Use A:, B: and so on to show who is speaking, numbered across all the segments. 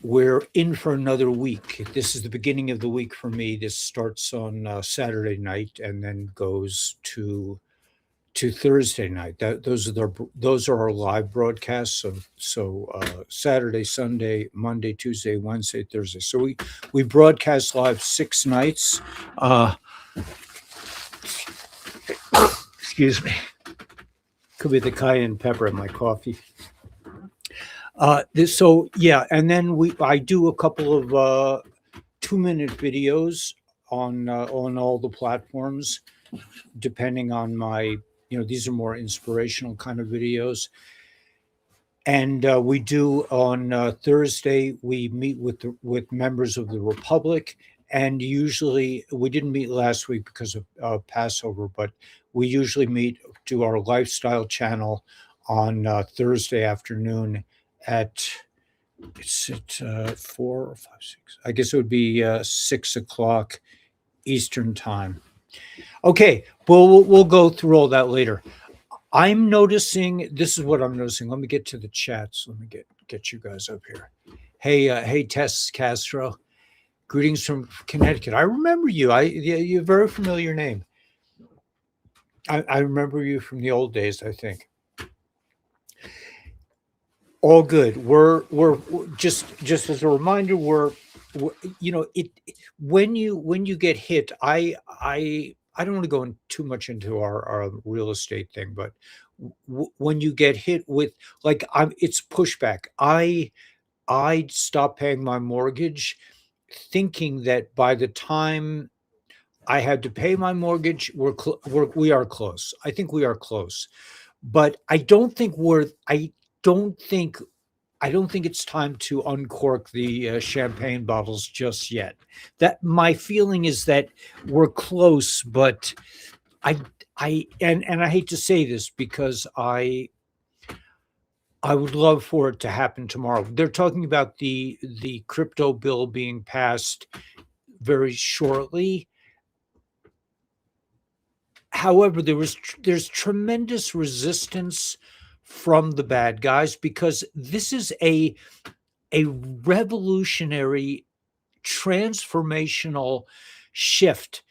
A: we're in for another week. This is the beginning of the week for me. This starts on Saturday night and then goes to Thursday night. Those are our live broadcasts. So Saturday, Sunday, Monday, Tuesday, Wednesday, Thursday. So we broadcast live 6 nights. Excuse me. Could be the cayenne pepper in my coffee. And then I do a couple of 2-minute videos on all the platforms, depending on my, these are more inspirational kind of videos. And we do on Thursday, we meet with members of the Republic. And usually, we didn't meet last week because of Passover, but we usually do our lifestyle channel on Thursday afternoon at 4 or 5, 6. I guess it would be 6 o'clock Eastern time. Okay, well, we'll go through all that later. I'm noticing, this is what I'm noticing. Let me get to the chats. Let me get you guys up here. Hey, Tess Castro. Greetings from Connecticut. I remember you. You're a very familiar name. I remember you from the old days, I think. All good. We're just as a reminder, we're when you get hit, I don't want to go in too much into our real estate thing, but when you get hit with it's pushback. I stopped paying my mortgage, thinking that by the time I had to pay my mortgage, we are close. I think we are close, but I don't think it's time to uncork the champagne bottles just yet. That my feeling is that we're close, but I hate to say this because I would love for it to happen tomorrow. They're talking about the crypto bill being passed very shortly. However, there's tremendous resistance from the bad guys because this is a revolutionary, transformational shift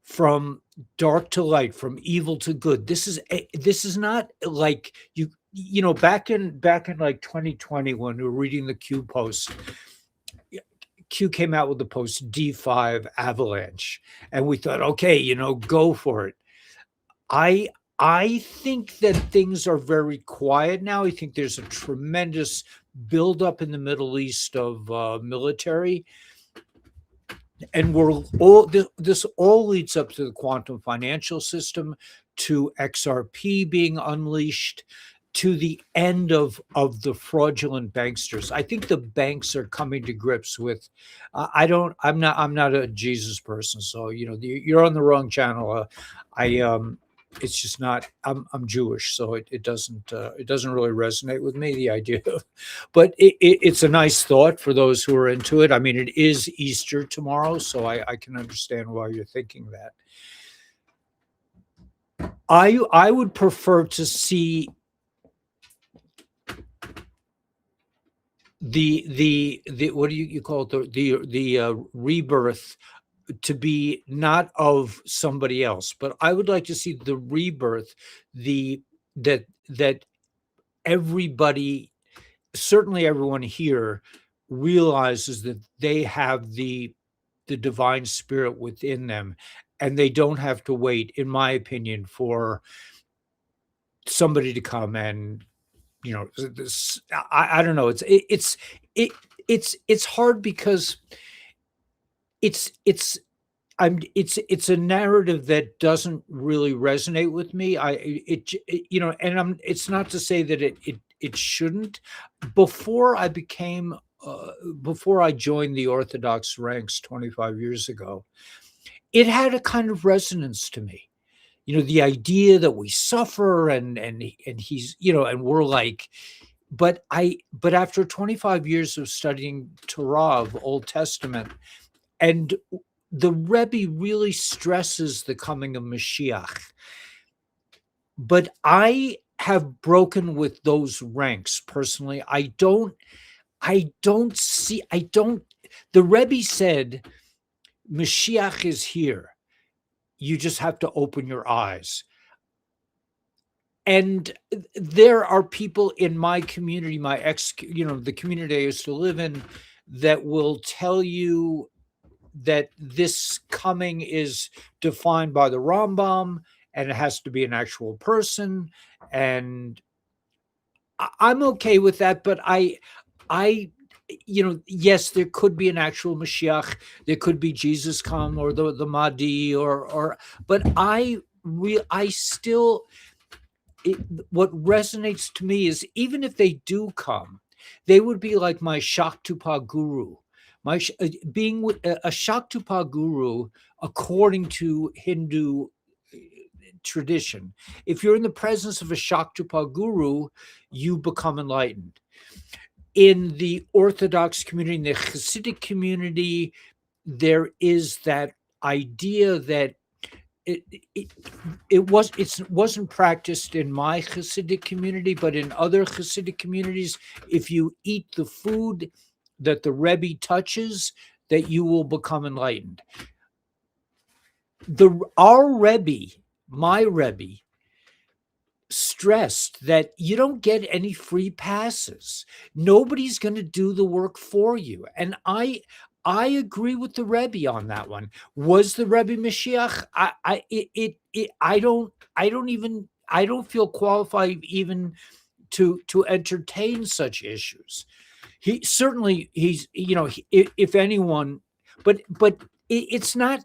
A: from dark to light, from evil to good. This is not like back in like 2020 when we were reading the Q post. Q came out with the post D5 avalanche, and we thought, okay, go for it. I think that things are very quiet now. I think there's a tremendous buildup in the Middle East of military. And this all leads up to the quantum financial system, to XRP being unleashed, to the end of the fraudulent banksters. I think the banks are coming to grips with. I'm not a Jesus person, so you're on the wrong channel. It's just not. I'm Jewish, so it doesn't really resonate with me, the idea of, but it's a nice thought for those who are into it. I mean, it is Easter tomorrow, so I can understand why you're thinking that. I would prefer to see the what do you call it, the rebirth to be not of somebody else, but I would like to see the rebirth, that everybody, certainly everyone here, realizes that they have the divine spirit within them, and they don't have to wait, in my opinion, for somebody to come and this. I don't know. It's hard because it's a narrative that doesn't really resonate with me. It's not to say that it shouldn't. Before I joined the Orthodox ranks 25 years ago, it had a kind of resonance to me. The idea that we suffer and he's, and we're like, but after 25 years of studying Torah, of Old Testament, and the Rebbe really stresses the coming of Mashiach. But I have broken with those ranks personally. I don't see, I don't. The Rebbe said, Mashiach is here. You just have to open your eyes. And there are people in my community, the community I used to live in, that will tell you that this coming is defined by the Rambam and it has to be an actual person. And I'm okay with that, but yes, there could be an actual Mashiach. There could be Jesus come, or the Mahdi, but I still, what resonates to me is, even if they do come, they would be like my Shaktupa guru. Being a Shaktupa guru, according to Hindu tradition, if you're in the presence of a Shaktupa guru, you become enlightened. In the Orthodox community, in the Hasidic community, there is that idea that it wasn't practiced in my Hasidic community, but in other Hasidic communities, if you eat the food that the Rebbe touches, that you will become enlightened. Our Rebbe, my Rebbe, stressed that you don't get any free passes. Nobody's going to do the work for you. And I agree with the Rebbe on that one. Was the Rebbe Mashiach? I don't feel qualified even to entertain such issues. If anyone, but it's not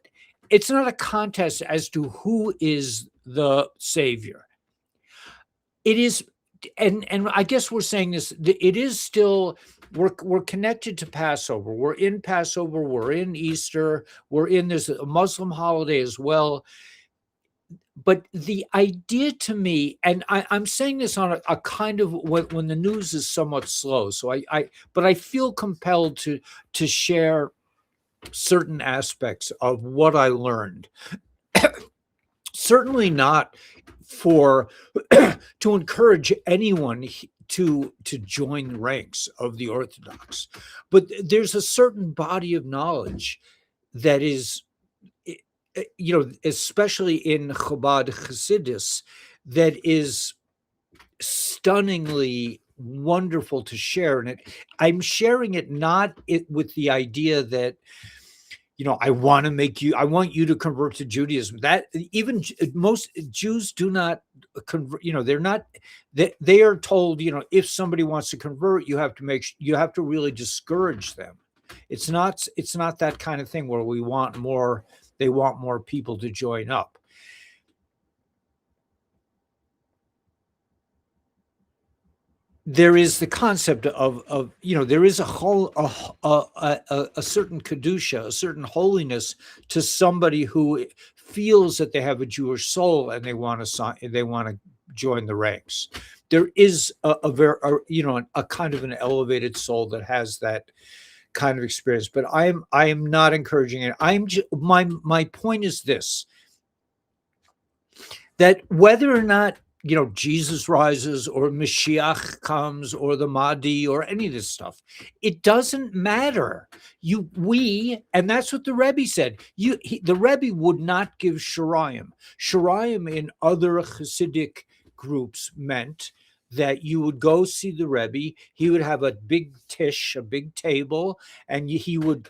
A: a contest as to who is the savior. It is, and I guess we're saying this, it is still, we're connected to Passover. We're in Passover, we're in Easter, there's a Muslim holiday as well. But the idea to me, and I'm saying this on a kind of, when the news is somewhat slow, so but I feel compelled to share certain aspects of what I learned. Certainly not to encourage anyone to join the ranks of the Orthodox, but there's a certain body of knowledge that is, especially in Chabad Hasidus, that is stunningly wonderful to share. And I'm sharing it not with the idea that, I want you to convert to Judaism. That even most Jews do not convert. They're not. They are told, if somebody wants to convert, you have to really discourage them. It's not that kind of thing where they want more people to join up. There is the concept of there is a certain kedusha, a certain holiness to somebody who feels that they have a Jewish soul and they want to join the ranks. There is a kind of an elevated soul that has that kind of experience. But I am not encouraging it. My point is this: that whether or not Jesus rises, or Mashiach comes, or the Mahdi, or any of this stuff, it doesn't matter. And that's what the Rebbe said. The Rebbe would not give Shirayim. Shirayim in other Hasidic groups meant that you would go see the Rebbe. He would have a big tish, a big table, and he would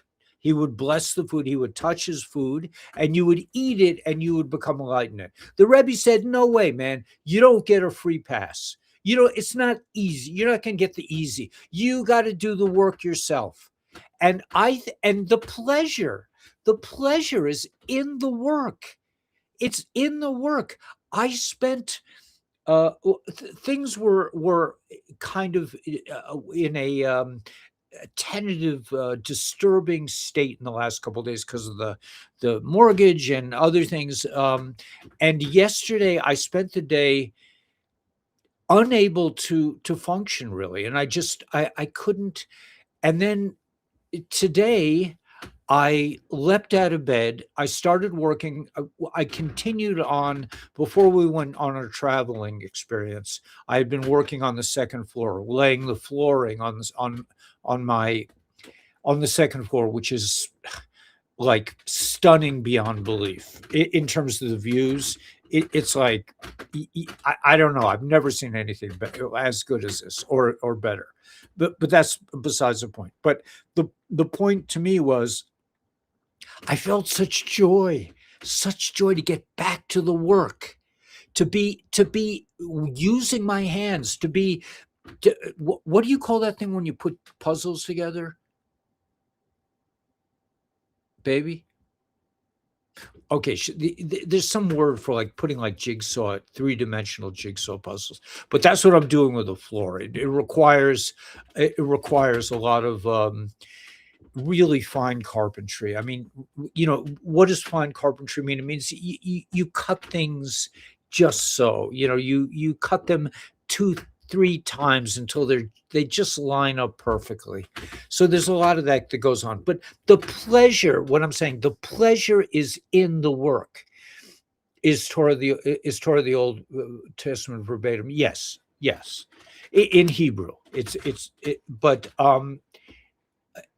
A: bless the food. He would touch his food, and you would eat it, and you would become enlightened. The Rebbe said, no way, man. You don't get a free pass. It's not easy. You're not going to get the easy. You got to do the work yourself. And the pleasure is in the work. It's in the work. I spent, things were kind of in a tentative, disturbing state in the last couple of days because of the mortgage and other things. And yesterday I spent the day unable to function really, and I couldn't. And then today I leapt out of bed. I started working. I continued on before we went on our traveling experience. I had been working on the second floor, laying the flooring on my on the second floor, which is like stunning beyond belief in terms of the views. It's like I don't know. I've never seen anything as good as this, or better. But that's besides the point. But the point to me was I felt such joy to get back to the work, to be using my hands, what do you call that thing when you put puzzles together, baby? Okay, there's some word for like putting like jigsaw, three-dimensional jigsaw puzzles, but that's what I'm doing with the floor. It requires a lot of really fine carpentry. I mean, what does fine carpentry mean? It means you cut things just so, you cut them two, three times until they just line up perfectly. So there's a lot of that goes on. But what I'm saying, the pleasure is in the work. Is Torah the Old Testament verbatim? Yes, yes. In Hebrew, but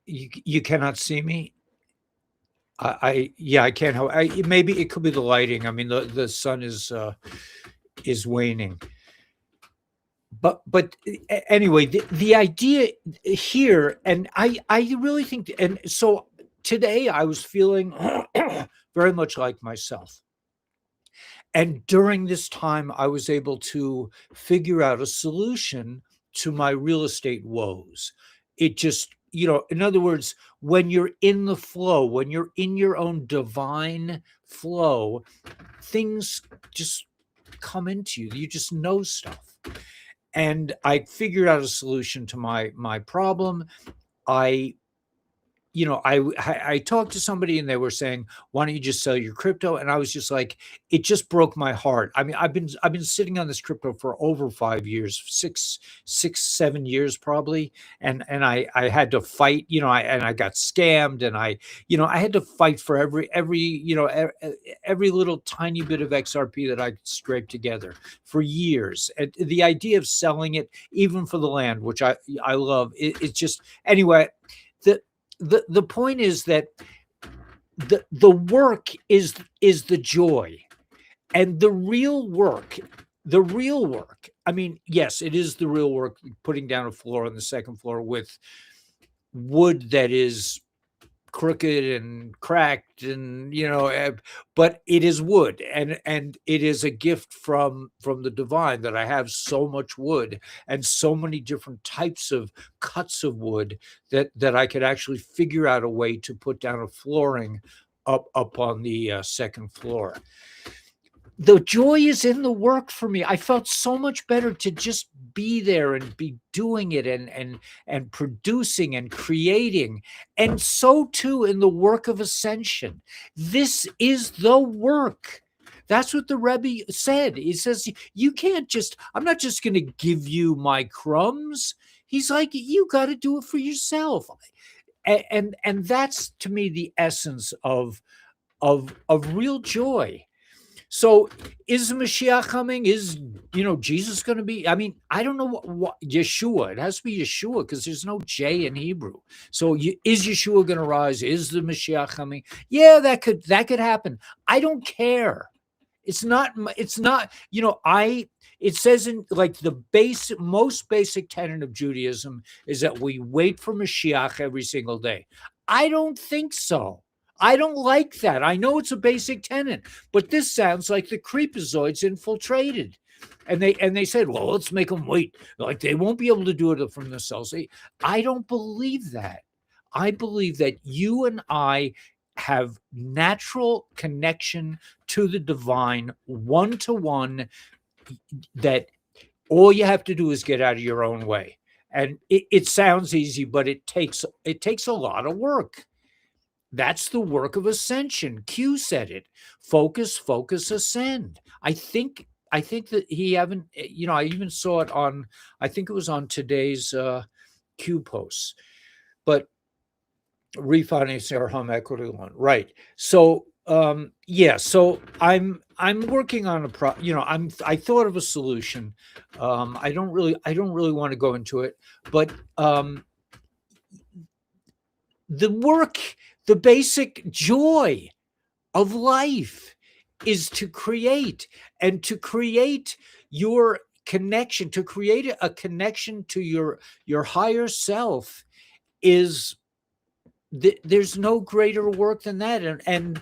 A: you cannot see me. Yeah, I can't help. Maybe it could be the lighting. I mean, the sun is waning. But anyway, the idea here, and I really think, and so today I was feeling very much like myself. And during this time, I was able to figure out a solution to my real estate woes. It just, in other words, when you're in the flow, when you're in your own divine flow, things just come into you. You just know stuff. And I figured out a solution to my problem. I talked to somebody and they were saying, "Why don't you just sell your crypto?" And I was just like, it just broke my heart. I mean, I've been sitting on this crypto for over 5 years, 7 years probably, and I had to fight. I got scammed, and I had to fight for every little tiny bit of XRP that I scraped together for years. And the idea of selling it, even for the land, which I love, it's just anyway. The point is that the work is the joy, and the real work. I mean, yes, it is the real work, putting down a floor on the second floor with wood that is crooked and cracked, and but it is wood, and it is a gift from the divine that I have so much wood and so many different types of cuts of wood that I could actually figure out a way to put down a flooring up on the second floor. The joy is in the work for me. I felt so much better to just be there and be doing it, and producing and creating. And so too in the work of ascension. This is the work. That's what the Rebbe said. He says, you can't I'm not just going to give you my crumbs. He's like, you got to do it for yourself. And that's, to me, the essence of real joy. So is the Mashiach coming? Is, Jesus going to be? I mean, I don't know what Yeshua. It has to be Yeshua because there's no J in Hebrew. So is Yeshua going to rise? Is the Mashiach coming? Yeah, that could happen. I don't care. It's not. It says in like the most basic tenet of Judaism is that we wait for Mashiach every single day. I don't think so. I don't like that. I know it's a basic tenet, but this sounds like the creepazoids infiltrated. And they said, well, let's make them wait. Like they won't be able to do it from themselves. I don't believe that. I believe that you and I have natural connection to the divine, one-to-one, that all you have to do is get out of your own way. And it sounds easy, but it takes a lot of work. That's the work of ascension. Q said it. Focus, ascend. I think that he haven't, I even saw it on, I think it was on today's Q posts, but refinancing our home equity loan. Right. So, so I'm working on I thought of a solution. I don't really want to go into it, but the work, the basic joy of life is to create, and to create your connection, to create a connection to your higher self is there's no greater work than that. And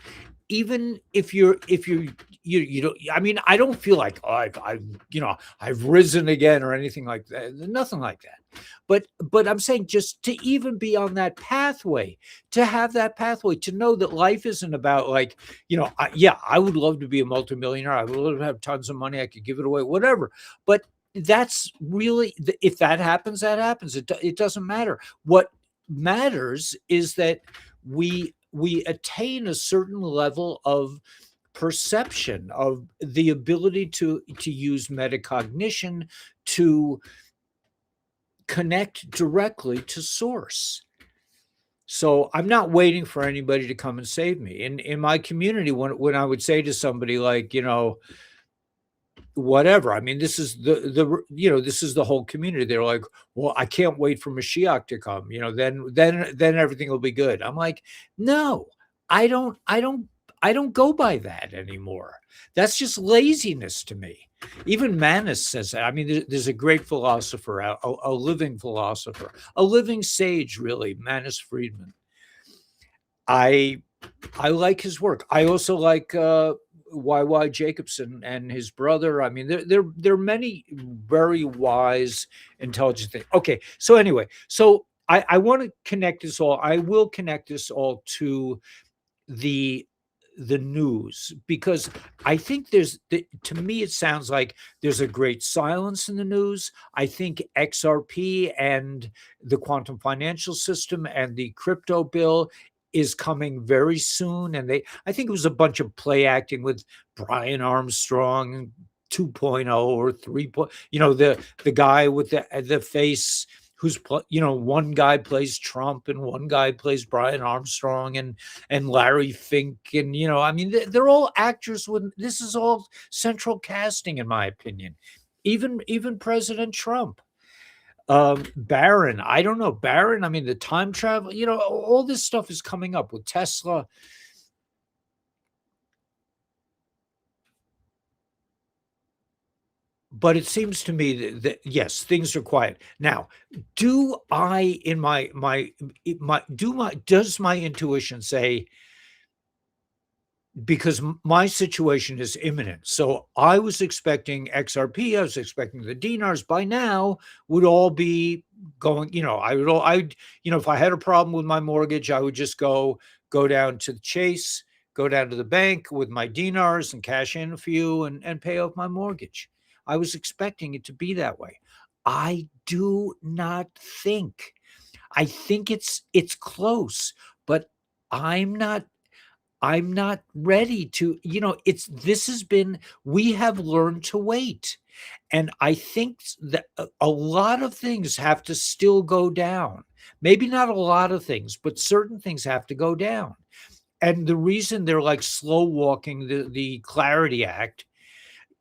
A: even if you don't, I mean, I don't feel like, oh, I've I've risen again or anything like that. Nothing like that. But I'm saying, just to even be on that pathway, to have that pathway, to know that life isn't about like, yeah, I would love to be a multimillionaire. I would love to have tons of money. I could give it away, whatever. But that's really, if that happens, that happens. It doesn't matter. What matters is that we attain a certain level of perception, of the ability to use metacognition to connect directly to source. So I'm not waiting for anybody to come and save me. In my community, when I would say to somebody like, whatever, I mean, this is this is the whole community. They're like, well, I can't wait for Mashiach to come. Then everything will be good. I'm like, no, I don't go by that anymore. That's just laziness to me. Even Manis says that. I mean, there's a great philosopher, a living philosopher, a living sage, really, Manis Friedman. I like his work. I also like Y.Y. Jacobson and his brother. I mean, there are many very wise, intelligent things. Okay, so anyway, so I want to connect this all. I will connect this all to the news, because I think to me, it sounds like there's a great silence in the news. I think XRP and the quantum financial system and the crypto bill is coming very soon. And I think it was a bunch of play acting with Brian Armstrong 2.0 or 3.0, the guy with the face who's, one guy plays Trump and one guy plays Brian Armstrong and Larry Fink. And, I mean, they're all actors. This is all central casting, in my opinion. Even President Trump. Barron, I don't know. Barron, I mean, the time travel, all this stuff is coming up with Tesla. But it seems to me that yes, things are quiet. Now, do I in does my intuition say, because my situation is imminent. So I was expecting XRP, I was expecting the dinars by now would all be going, if I had a problem with my mortgage, I would just go down to the Chase, go down to the bank with my dinars and cash in a few and pay off my mortgage. I was expecting it to be that way. I do not think. I think it's close, but I'm not ready to, we have learned to wait. And I think that a lot of things have to still go down. Maybe not a lot of things, but certain things have to go down. And the reason they're like slow walking the Clarity Act,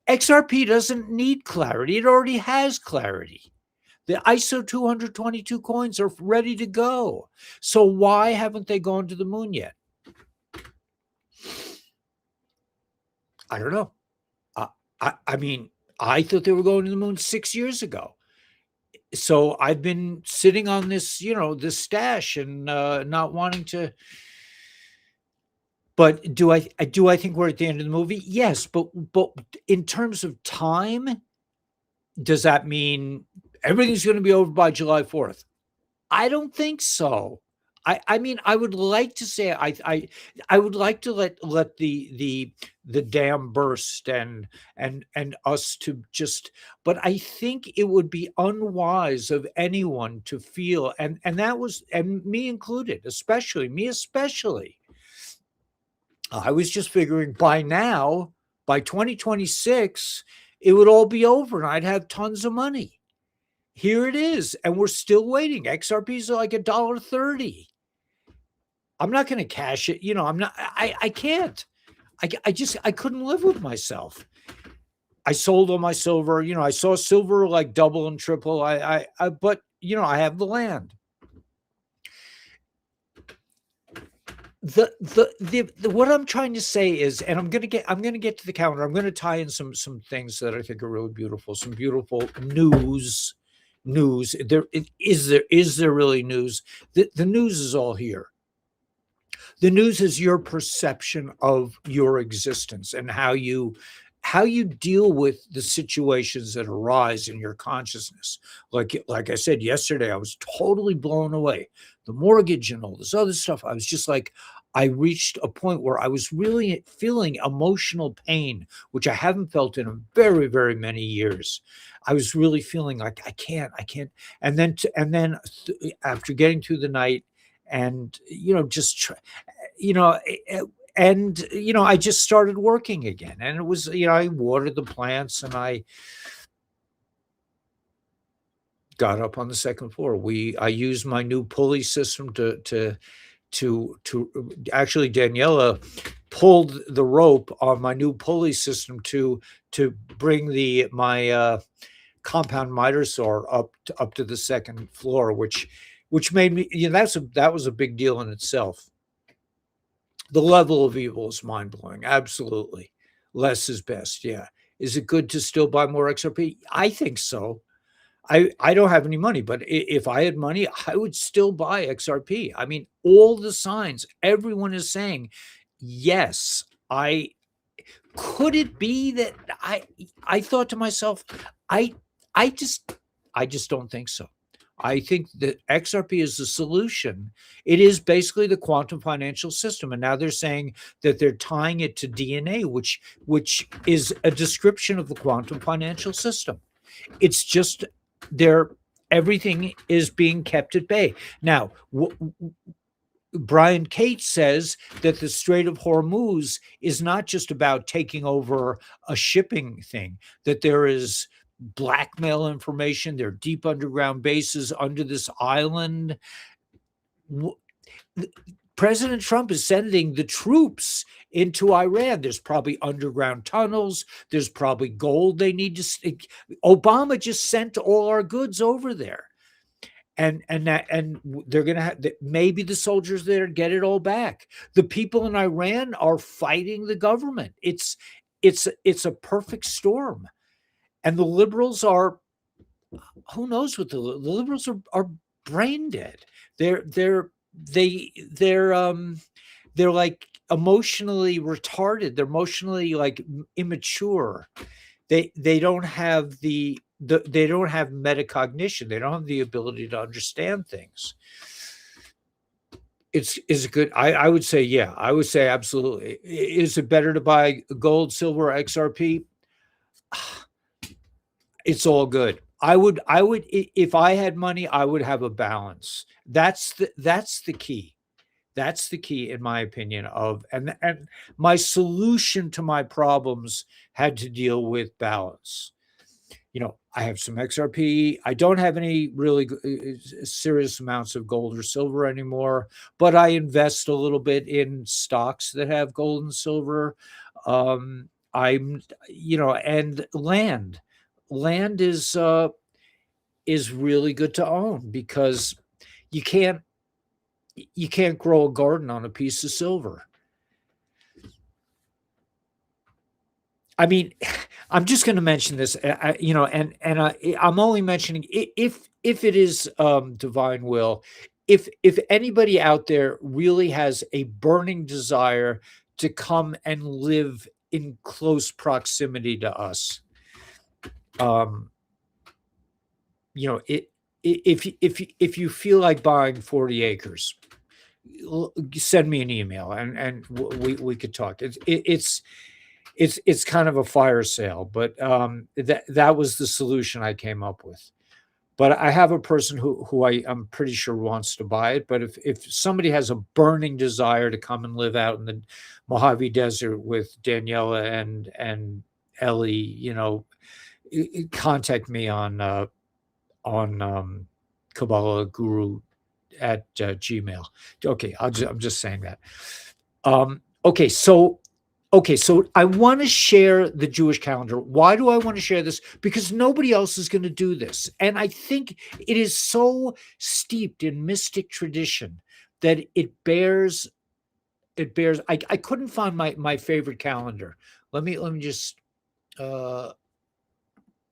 A: XRP doesn't need clarity. It already has clarity. The ISO 222 coins are ready to go. So why haven't they gone to the moon yet? I don't know. I mean, I thought they were going to the moon 6 years ago. So I've been sitting on this, this stash and not wanting to. But do I think we're at the end of the movie? Yes, but in terms of time, does that mean everything's going to be over by July 4th? I don't think so. I mean, I would like to say I would like to let the dam burst and us to just, but I think it would be unwise of anyone to feel, and that was, and me included, especially. I was just figuring by now, by 2026, it would all be over and I'd have tons of money. Here it is, and we're still waiting. XRPs are like $1.30. I'm not going to cash it. I'm not. I can't. I couldn't live with myself. I sold all my silver. I saw silver like double and triple. But I have the land. what I'm trying to say is, and I'm gonna get to the calendar. I'm gonna tie in some things that I think are really beautiful, some beautiful news. Is there really news? The news is all here. The news is your perception of your existence and how you deal with the situations that arise in your consciousness. Like I said yesterday, I was totally blown away. The mortgage and all this other stuff. I was just like, I reached a point where I was really feeling emotional pain, which I haven't felt in a very, very many years. I was really feeling like I can't. And then after getting through the night and just you know, and I just started working again, and it was, I watered the plants, and I got up on the second floor. I used my new pulley system to actually Daniela pulled the rope on my new pulley system to bring my compound miter saw up to the second floor, which made me, that was a big deal in itself. The level of evil is mind-blowing, absolutely. Less is best, yeah. Is it good to still buy more XRP? I think so. I don't have any money, but if I had money, I would still buy XRP. I mean, all the signs, everyone is saying, yes. Could it be that I thought to myself, I I just don't think so. I think that XRP is the solution. It is basically the quantum financial system, and now they're saying that they're tying it to DNA, which is a description of the quantum financial system. It's just they're everything is being kept at bay. Now, Brian Cates says that the Strait of Hormuz is not just about taking over a shipping thing, that there is blackmail information, there are deep underground bases under this island. President Trump is sending the troops into Iran. There's probably underground tunnels. There's probably gold they need to. Obama just sent all our goods over there. And they're going to have, maybe the soldiers there get it all back. The people in Iran are fighting the government. It's a perfect storm. And the liberals are, who knows what the liberals are brain dead. They're like emotionally retarded. They're emotionally like immature. They don't have they don't have metacognition. They don't have the ability to understand things. Is it good? I would say, yeah. I would say absolutely. Is it better to buy gold, silver, XRP? It's all good. I would if I had money, I would have a balance. That's the key. That's the key, in my opinion, and my solution to my problems had to deal with balance. I have some XRP. I don't have any really serious amounts of gold or silver anymore, but I invest a little bit in stocks that have gold and silver. And land. Land is really good to own because you can't grow a garden on a piece of silver. I mean, I'm just going to mention this, I'm only mentioning if it is divine will. If anybody out there really has a burning desire to come and live in close proximity to us, if you feel like buying 40 acres, send me an email and we could talk. It's kind of a fire sale, but that was the solution I came up with. But I have a person who I'm pretty sure wants to buy it. But if somebody has a burning desire to come and live out in the Mojave Desert with Daniela and Ellie, contact me on Kabbalah Guru at Gmail. Okay, I'm just saying that. Okay, so I want to share the Jewish calendar. Why do I want to share this? Because nobody else is going to do this. And I think it is so steeped in mystic tradition that it bears it bears. I couldn't find my favorite calendar. Let me just.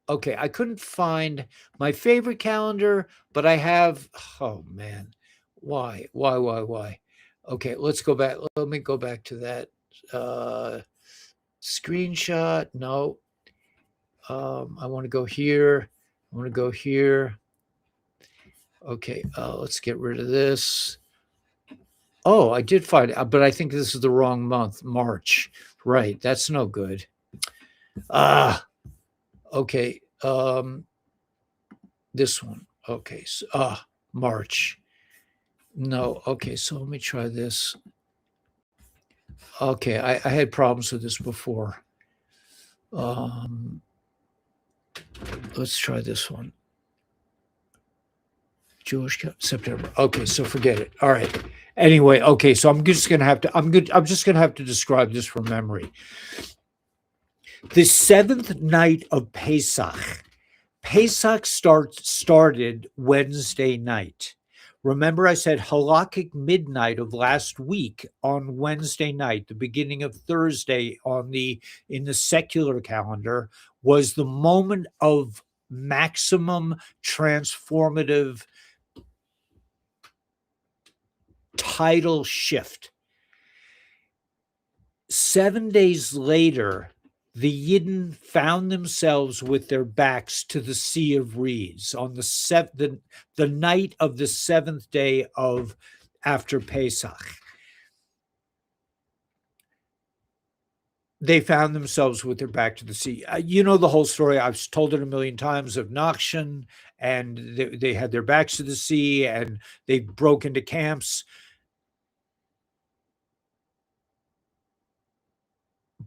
A: Okay, I couldn't find my favorite calendar, but I have. Oh man, why? Okay, let's go back. Let me go back to that screenshot. No, I want to go here. I want to go here. Okay, let's get rid of this. Oh, I did find it, but I think this is the wrong month, March. Right, that's no good. Okay. This one. Okay, so March. No, okay, so let me try this. Okay, I had problems with this before. Let's try this one. Jewish September. Okay, so forget it. All right. Anyway, okay, so I'm just gonna have to. I'm just gonna have to describe this from memory. The seventh night of Pesach. Pesach started Wednesday night. Remember, I said halakhic midnight of last week on Wednesday night, the beginning of Thursday in the secular calendar, was the moment of maximum transformative tidal shift. 7 days later, the Yidden found themselves with their backs to the Sea of Reeds on the night of the seventh day of after Pesach. They found themselves with their back to the sea. You know the whole story. I've told it a million times of Nachshon, and they had their backs to the sea, and they broke into camps.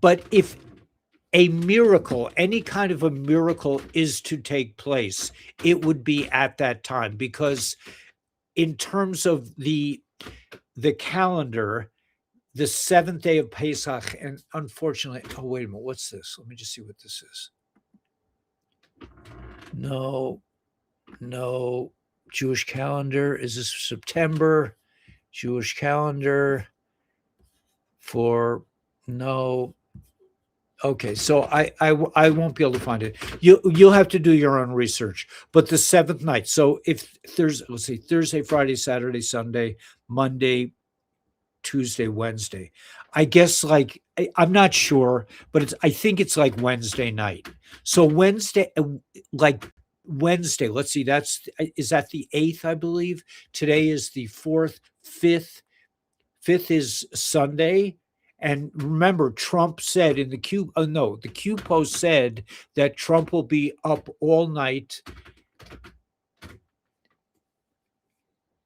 A: But if a miracle, any kind of a miracle is to take place, it would be at that time, because in terms of the calendar, the seventh day of Pesach, and unfortunately, oh, wait a minute, what's this? Let me just see what this is. No, Jewish calendar. Is this September? Jewish calendar for, no. Okay, so I won't be able to find it. You'll have to do your own research. But the seventh night. So if there's, let's see, Thursday, Friday, Saturday, Sunday, Monday, Tuesday, Wednesday. I guess I'm not sure, but I think it's like Wednesday night. So Wednesday, let's see, is that the 8th, I believe? Today is the 4th, 5th. 5th is Sunday. And remember, Trump said in the Q Post said that Trump will be up all night.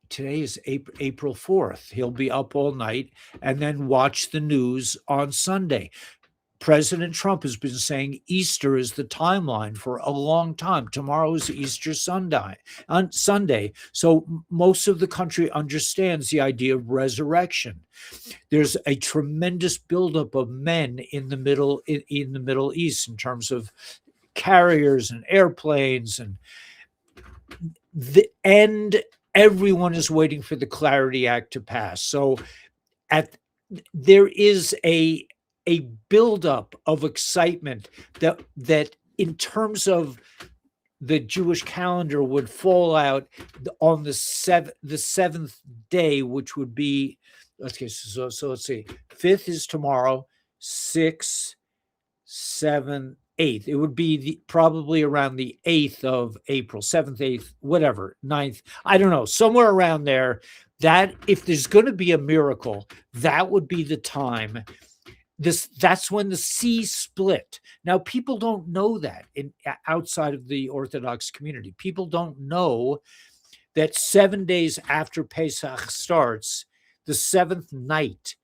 A: Today is April 4th. He'll be up all night and then watch the news on Sunday. President Trump has been saying Easter is the timeline for a long time. Tomorrow is Easter Sunday. So most of the country understands the idea of resurrection. There's a tremendous buildup of men in the Middle East in terms of carriers and airplanes, and everyone is waiting for the Clarity Act to pass. So there is a buildup of excitement that in terms of the Jewish calendar would fall out on the seventh day, which would be, okay, so let's see, 5th is tomorrow, 6th, 7th, 8th. It would be probably around the 8th of April, 7th, 8th, whatever, 9th. I don't know, somewhere around there. That if there's going to be a miracle, that would be the time. That's when the sea split. Now, people don't know that outside of the Orthodox community. People don't know that 7 days after Pesach starts, the seventh night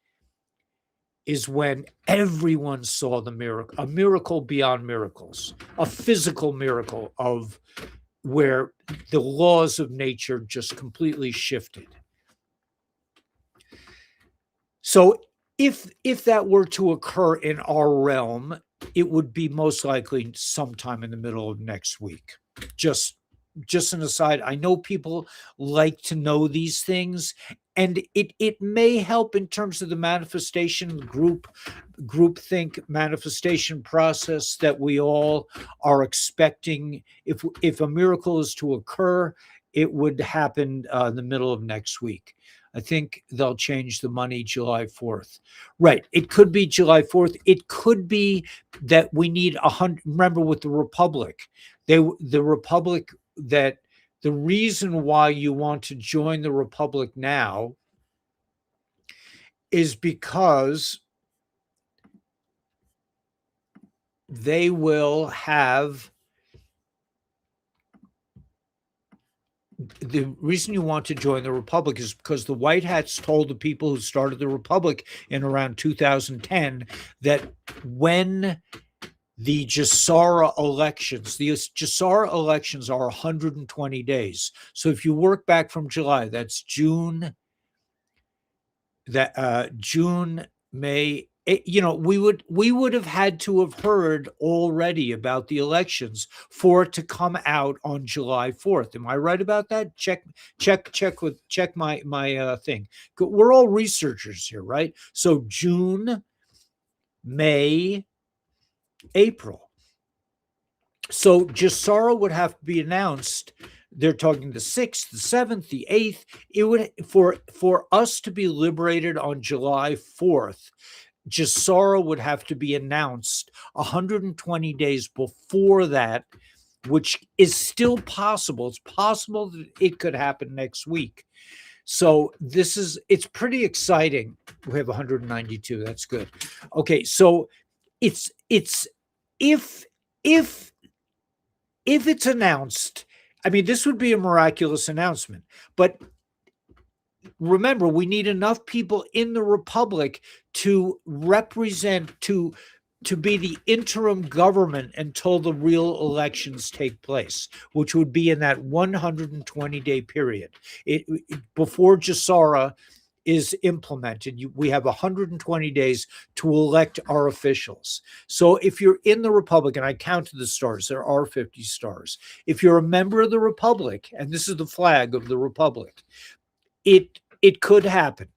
A: is when everyone saw the miracle, a miracle beyond miracles, a physical miracle of where the laws of nature just completely shifted. So if that were to occur in our realm, it would be most likely sometime in the middle of next week. Just an aside, I know people like to know these things, and it may help in terms of the manifestation groupthink manifestation process that we all are expecting. If a miracle is to occur, it would happen in the middle of next week. I think they'll change the money July 4th. Right. It could be July 4th. It could be that we need 100. Remember with the Republic, the Republic, that the reason why you want to join the Republic now is because they will have, the reason you want to join the Republic is because the White Hats told the people who started the Republic in around 2010 that when the Jassara elections are 120 days. So if you work back from July, that's June, June, May, we would have had to have heard already about the elections for it to come out on July 4th. Am I right about that? Check my thing. We're all researchers here, right? So June, May, April. So Jassara would have to be announced. They're talking the 6th, the 7th, the 8th. It would, for us to be liberated on July 4th, Jassara would have to be announced 120 days before that, which is still possible. It's possible that it could happen next week. So it's pretty exciting. We have 192. That's good. Okay, so it's if it's announced, I mean, this would be a miraculous announcement, but remember, we need enough people in the Republic to represent, to be the interim government until the real elections take place, which would be in that 120-day period. Before Jassara is implemented, we have 120 days to elect our officials. So if you're in the Republic, and I counted the stars, there are 50 stars. If you're a member of the Republic, and this is the flag of the Republic, it could happen.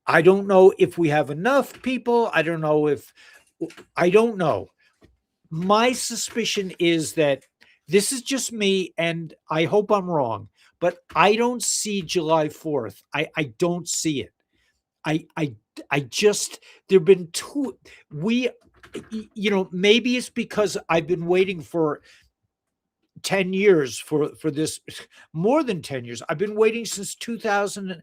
A: I don't know if we have enough people. I don't know. My suspicion is that this is just me, and I hope I'm wrong, but I don't see July 4th. I don't see it. I just, there've been maybe it's because I've been waiting for 10 years for this, more than 10 years. I've been waiting since 2000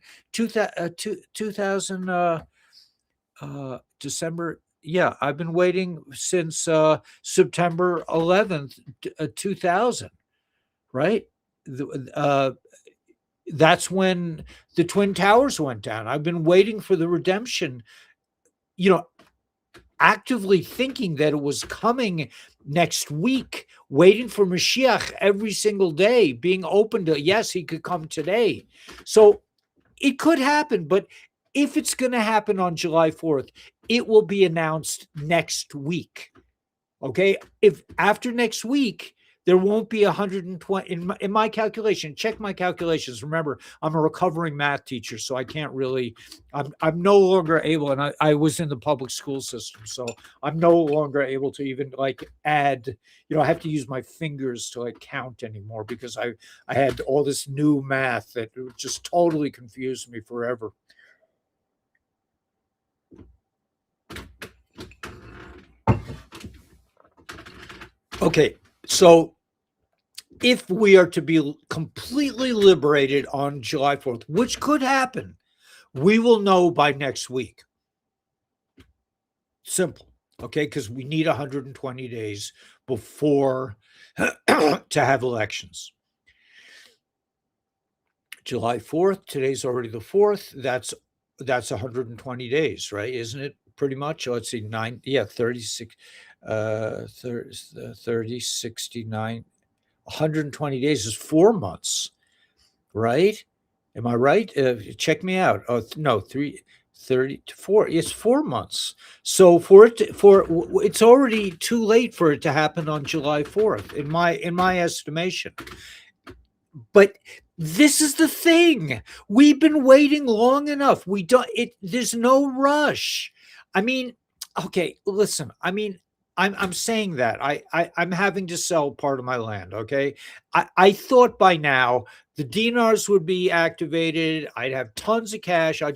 A: December. Yeah, I've been waiting since September 11th, 2000, right? That's when the Twin Towers went down. I've been waiting for the redemption, actively thinking that it was coming next week, waiting for Mashiach every single day, being open to, yes, he could come today. So it could happen, but if it's going to happen on July 4th, it will be announced next week. Okay? If after next week, there won't be 120 in my calculation. Check my calculations. Remember, I'm a recovering math teacher, so I can't really. I'm no longer able, and I was in the public school system, so I'm no longer able to even add. I have to use my fingers to count anymore because I had all this new math that just totally confused me forever. Okay, so if we are to be completely liberated on July 4th, which could happen, we will know by next week. Simple, okay? Because we need 120 days before to have elections. July 4th, today's already the 4th. That's 120 days, right? Isn't it pretty much? Let's see, 36, 30, 69. 120 days is 4 months, right? Am I right? Check me out. Oh, no, 30 to 4. It's 4 months. So it's already too late for it to happen on July 4th, in my estimation. But This is the thing. We've been waiting long enough. We don't it there's no rush. I mean, okay, listen. I mean, I'm saying that. I'm having to sell part of my land, okay? I thought by now the dinars would be activated. I'd have tons of cash. I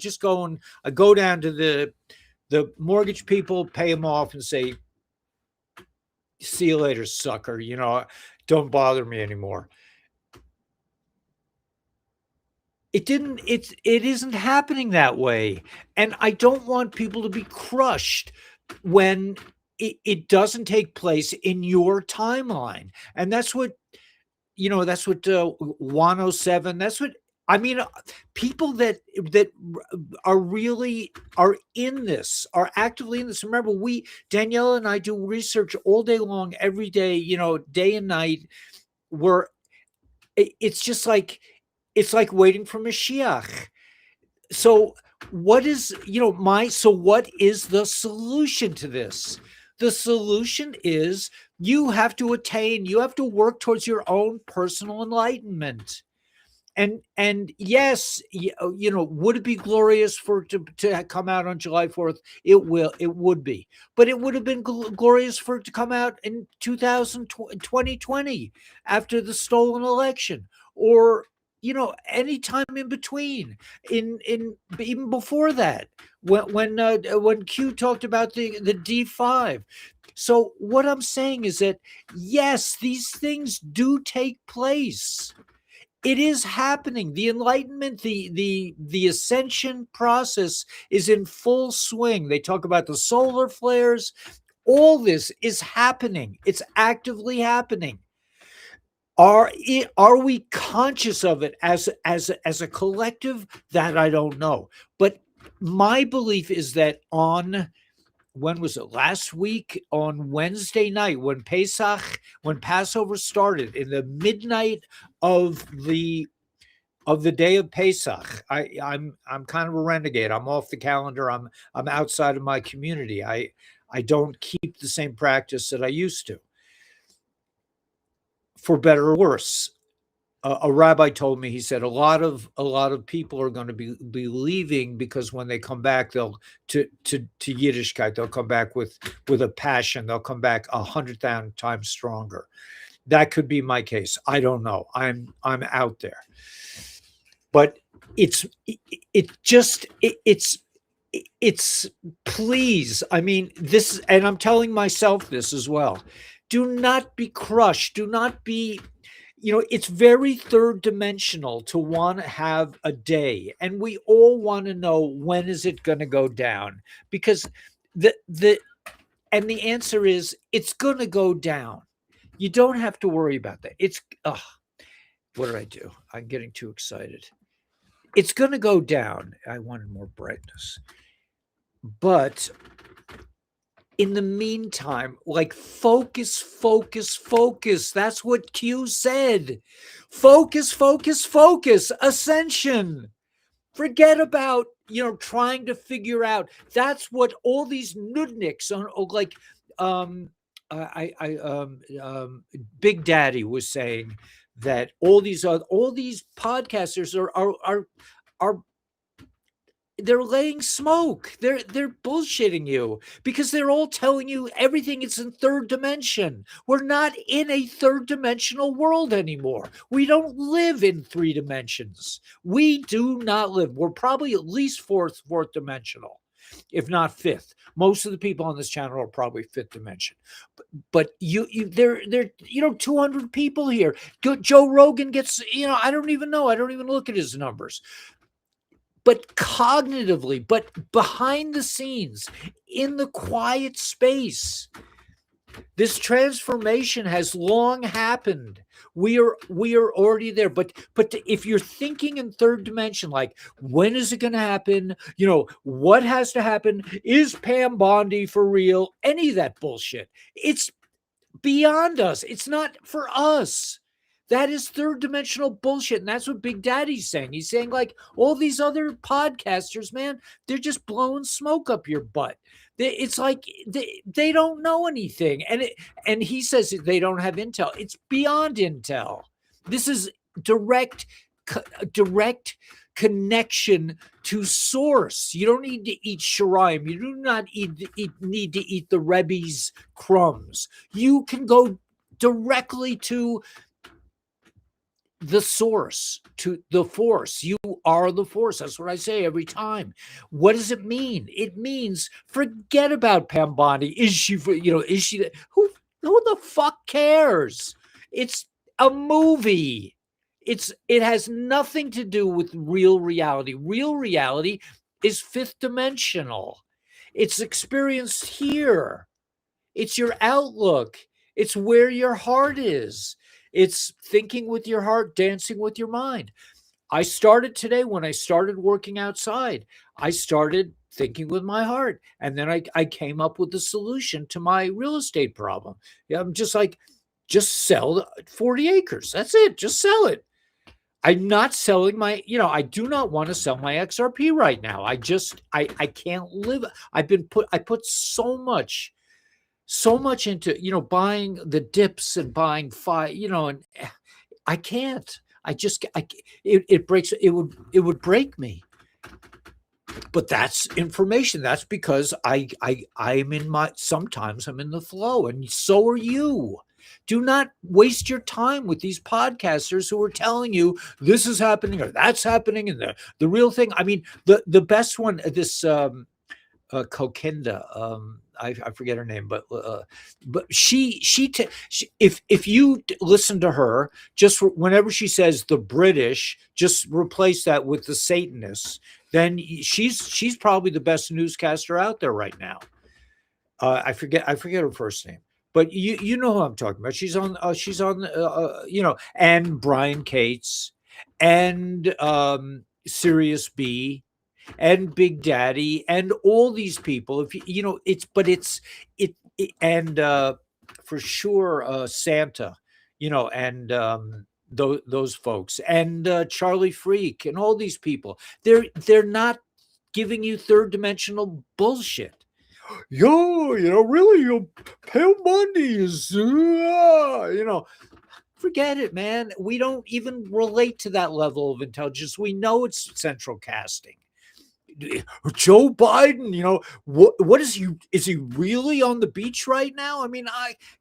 A: go down to the mortgage people, pay them off and say, "See you later, sucker. Don't bother me anymore." It isn't happening that way, and I don't want people to be crushed when it doesn't take place in your timeline. And that's what 107, that's what I mean. People that are really are in this, are actively in this. Remember, we Daniela and I do research all day long, every day, day and night. We're it's just like it's like waiting for Mashiach. So what is the solution to this? The solution is you have to work towards your own personal enlightenment. And yes, would it be glorious for to come out on July 4th? It would be. But it would have been glorious for it to come out in 2020 after the stolen election, or any time in between, in even before that, when Q talked about the D5. So what I'm saying is that yes, these things do take place. It is happening. The enlightenment, the ascension process is in full swing. They talk about the solar flares. All this is happening. It's actively happening. Are we conscious of it as a collective? That I don't know. But my belief is that on when was it, last week, on Wednesday night, when Passover started, in the midnight of the day of Pesach. I'm kind of a renegade. I'm off the calendar. I'm outside of my community. I don't keep the same practice that I used to, for better or worse. A rabbi told me, he said, a lot of people are going to be leaving, because when they come back, they'll to Yiddishkeit, they'll come back with a passion. They'll come back 100,000 times stronger. That could be my case. I don't know. I'm out there. But it's please, I mean, this, and I'm telling myself this as well. Do not be crushed. Do not be, it's very third dimensional to want to have a day, and we all want to know, when is it going to go down? Because the answer is, it's going to go down. You don't have to worry about that. What did I do? I'm getting too excited. It's going to go down. I wanted more brightness. But in the meantime, like, focus, focus, focus. That's what Q said. Focus, focus, focus. Ascension. Forget about, trying to figure out. That's what all these nudniks on, like, Big Daddy was saying, that all these podcasters are they're laying smoke. They're bullshitting you, because they're all telling you everything is in third dimension. We're not in a third dimensional world anymore. We don't live in three dimensions. We do not live. We're probably at least fourth dimensional, if not fifth. Most of the people on this channel are probably fifth dimension. But there 200 people here. Joe Rogan gets, I don't even know. I don't even look at his numbers. But cognitively, but behind the scenes, in the quiet space, this transformation has long happened. We are already there. But if you're thinking in third dimension, like, when is it going to happen? What has to happen? Is Pam Bondi for real? Any of that bullshit. It's beyond us. It's not for us. That is third dimensional bullshit. And that's what Big Daddy's saying. He's saying, like, all these other podcasters, man, they're just blowing smoke up your butt. It's like they don't know anything. And he says they don't have intel. It's beyond intel. This is direct direct connection to source. You don't need to eat shiraim. You do not need to eat the Rebbe's crumbs. You can go directly to the source, to the force. You are the force. That's what I say every time. What does it mean? It means forget about Pambani. Is she, is she, who the fuck cares? It's a movie. It has nothing to do with real reality. Real reality is fifth dimensional. It's experienced here. It's your outlook. It's where your heart is. It's thinking with your heart, dancing with your mind. I started today when I started working outside. I started thinking with my heart. And then I came up with the solution to my real estate problem. I'm just like, just sell 40 acres. That's it. Just sell it. I'm not selling I do not want to sell my XRP right now. I can't live. I put so much into, buying the dips and buying and I can't. It breaks. It would break me. But that's information. That's because sometimes I'm in the flow, and so are you. Do not waste your time with these podcasters who are telling you this is happening or that's happening, and the real thing. I mean, the best one, this Kokinda, I forget her name, but if you listen to her, just whenever she says the British, just replace that with the Satanists, then she's probably the best newscaster out there right now. I forget her first name, but you know who I'm talking about. She's on and Brian Cates and Sirius B and Big Daddy and all these people. And for sure Santa, and those folks and Charlie Freak and all these people. They're not giving you third dimensional bullshit. Really, Pale Monday is, forget it, man. We don't even relate to that level of intelligence. We know it's central casting. Joe Biden, what is he really on the beach right now? I mean,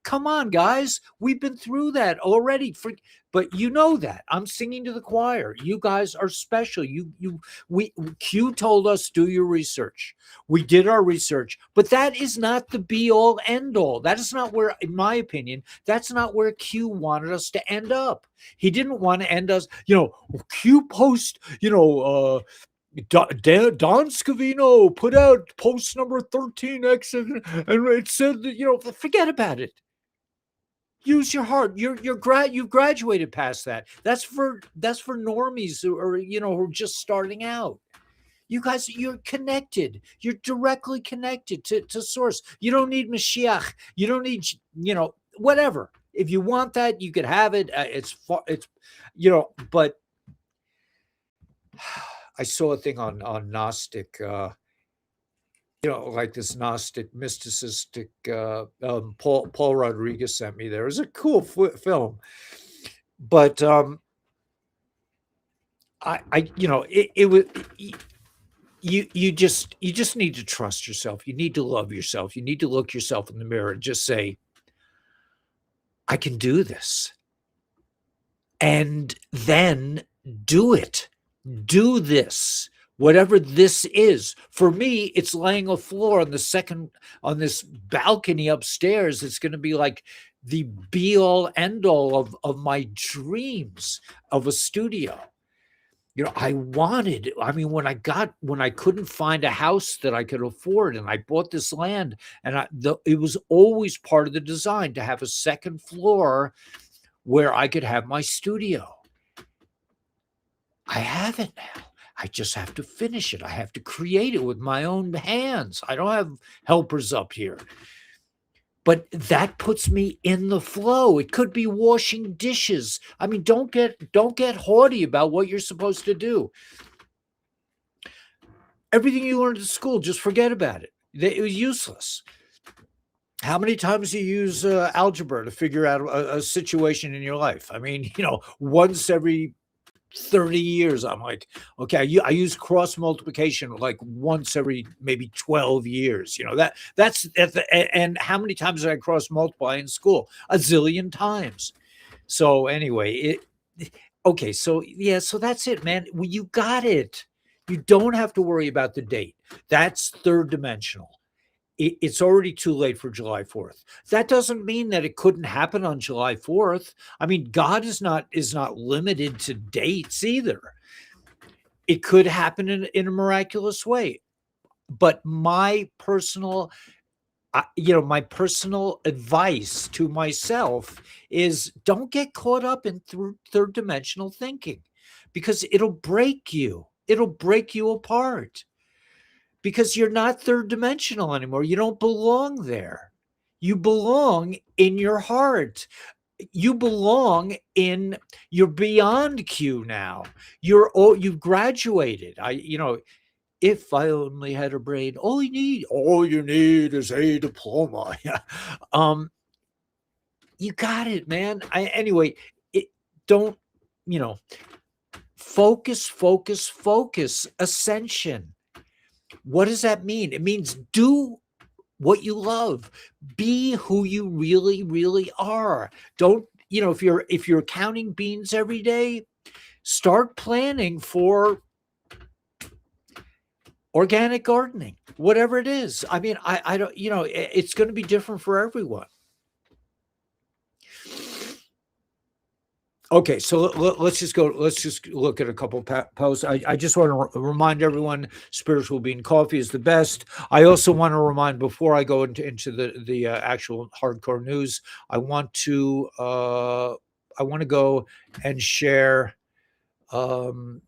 A: come on, guys, we've been through that already. But you know that I'm singing to the choir. You guys are special. Q told us do your research. We did our research, but that is not the be all end all. That is not where, in my opinion, that's not where Q wanted us to end up. He didn't want to end us, Q post, Don Scavino put out post number 13X and it said that, forget about it. Use your heart. You've graduated past that. That's for normies who are, who are just starting out. You guys, you're connected. You're directly connected to source. You don't need Mashiach. You don't need, whatever. If you want that, you could have it. But I saw a thing on Gnostic, like this Gnostic mysticistic, Paul Rodriguez sent me there. It was a cool film, but it was, you just need to trust yourself. You need to love yourself. You need to look yourself in the mirror and just say, I can do this. And then do it. Do this, whatever this is. For me, it's laying a floor on this balcony upstairs. It's going to be like the be all end all of my dreams of a studio. When I couldn't find a house that I could afford, and I bought this land, and it was always part of the design to have a second floor where I could have my studio. I have it now. I just have to finish it. I have to create it with my own hands. I don't have helpers up here. But that puts me in the flow. It could be washing dishes. I mean, don't get haughty about what you're supposed to do. Everything you learned at school, just forget about it. It was useless. How many times do you use algebra to figure out a situation in your life? I mean, once every 30 years. I'm like, okay, I use cross multiplication like once every maybe 12 years. That's at and how many times did I cross multiply in school? A zillion times. So anyway, okay, so yeah, so that's it, man. Well, you got it. You don't have to worry about the date. That's third dimensional. It's already too late for July 4th. That doesn't mean that it couldn't happen on July 4th. I mean, God is not limited to dates either. It could happen in a miraculous way. But my personal advice to myself is don't get caught up in third dimensional thinking, because it'll break you. It'll break you apart, because you're not third dimensional anymore. You don't belong there. You belong in your heart. You belong you're beyond Q now. You've graduated. If I only had a brain, all you need is a diploma. You got it, man. Anyway, don't, focus. Ascension. What does that mean? It means do what you love. Be who you really, really are. Don't, if you're counting beans every day, start planning for organic gardening, whatever it is. I mean, I don't, it's going to be different for everyone. Okay, so let's just look at a couple posts. I just want to remind everyone, Spiritual Bean Coffee is the best. I also want to remind, before I go into the actual hardcore news, I want to go and share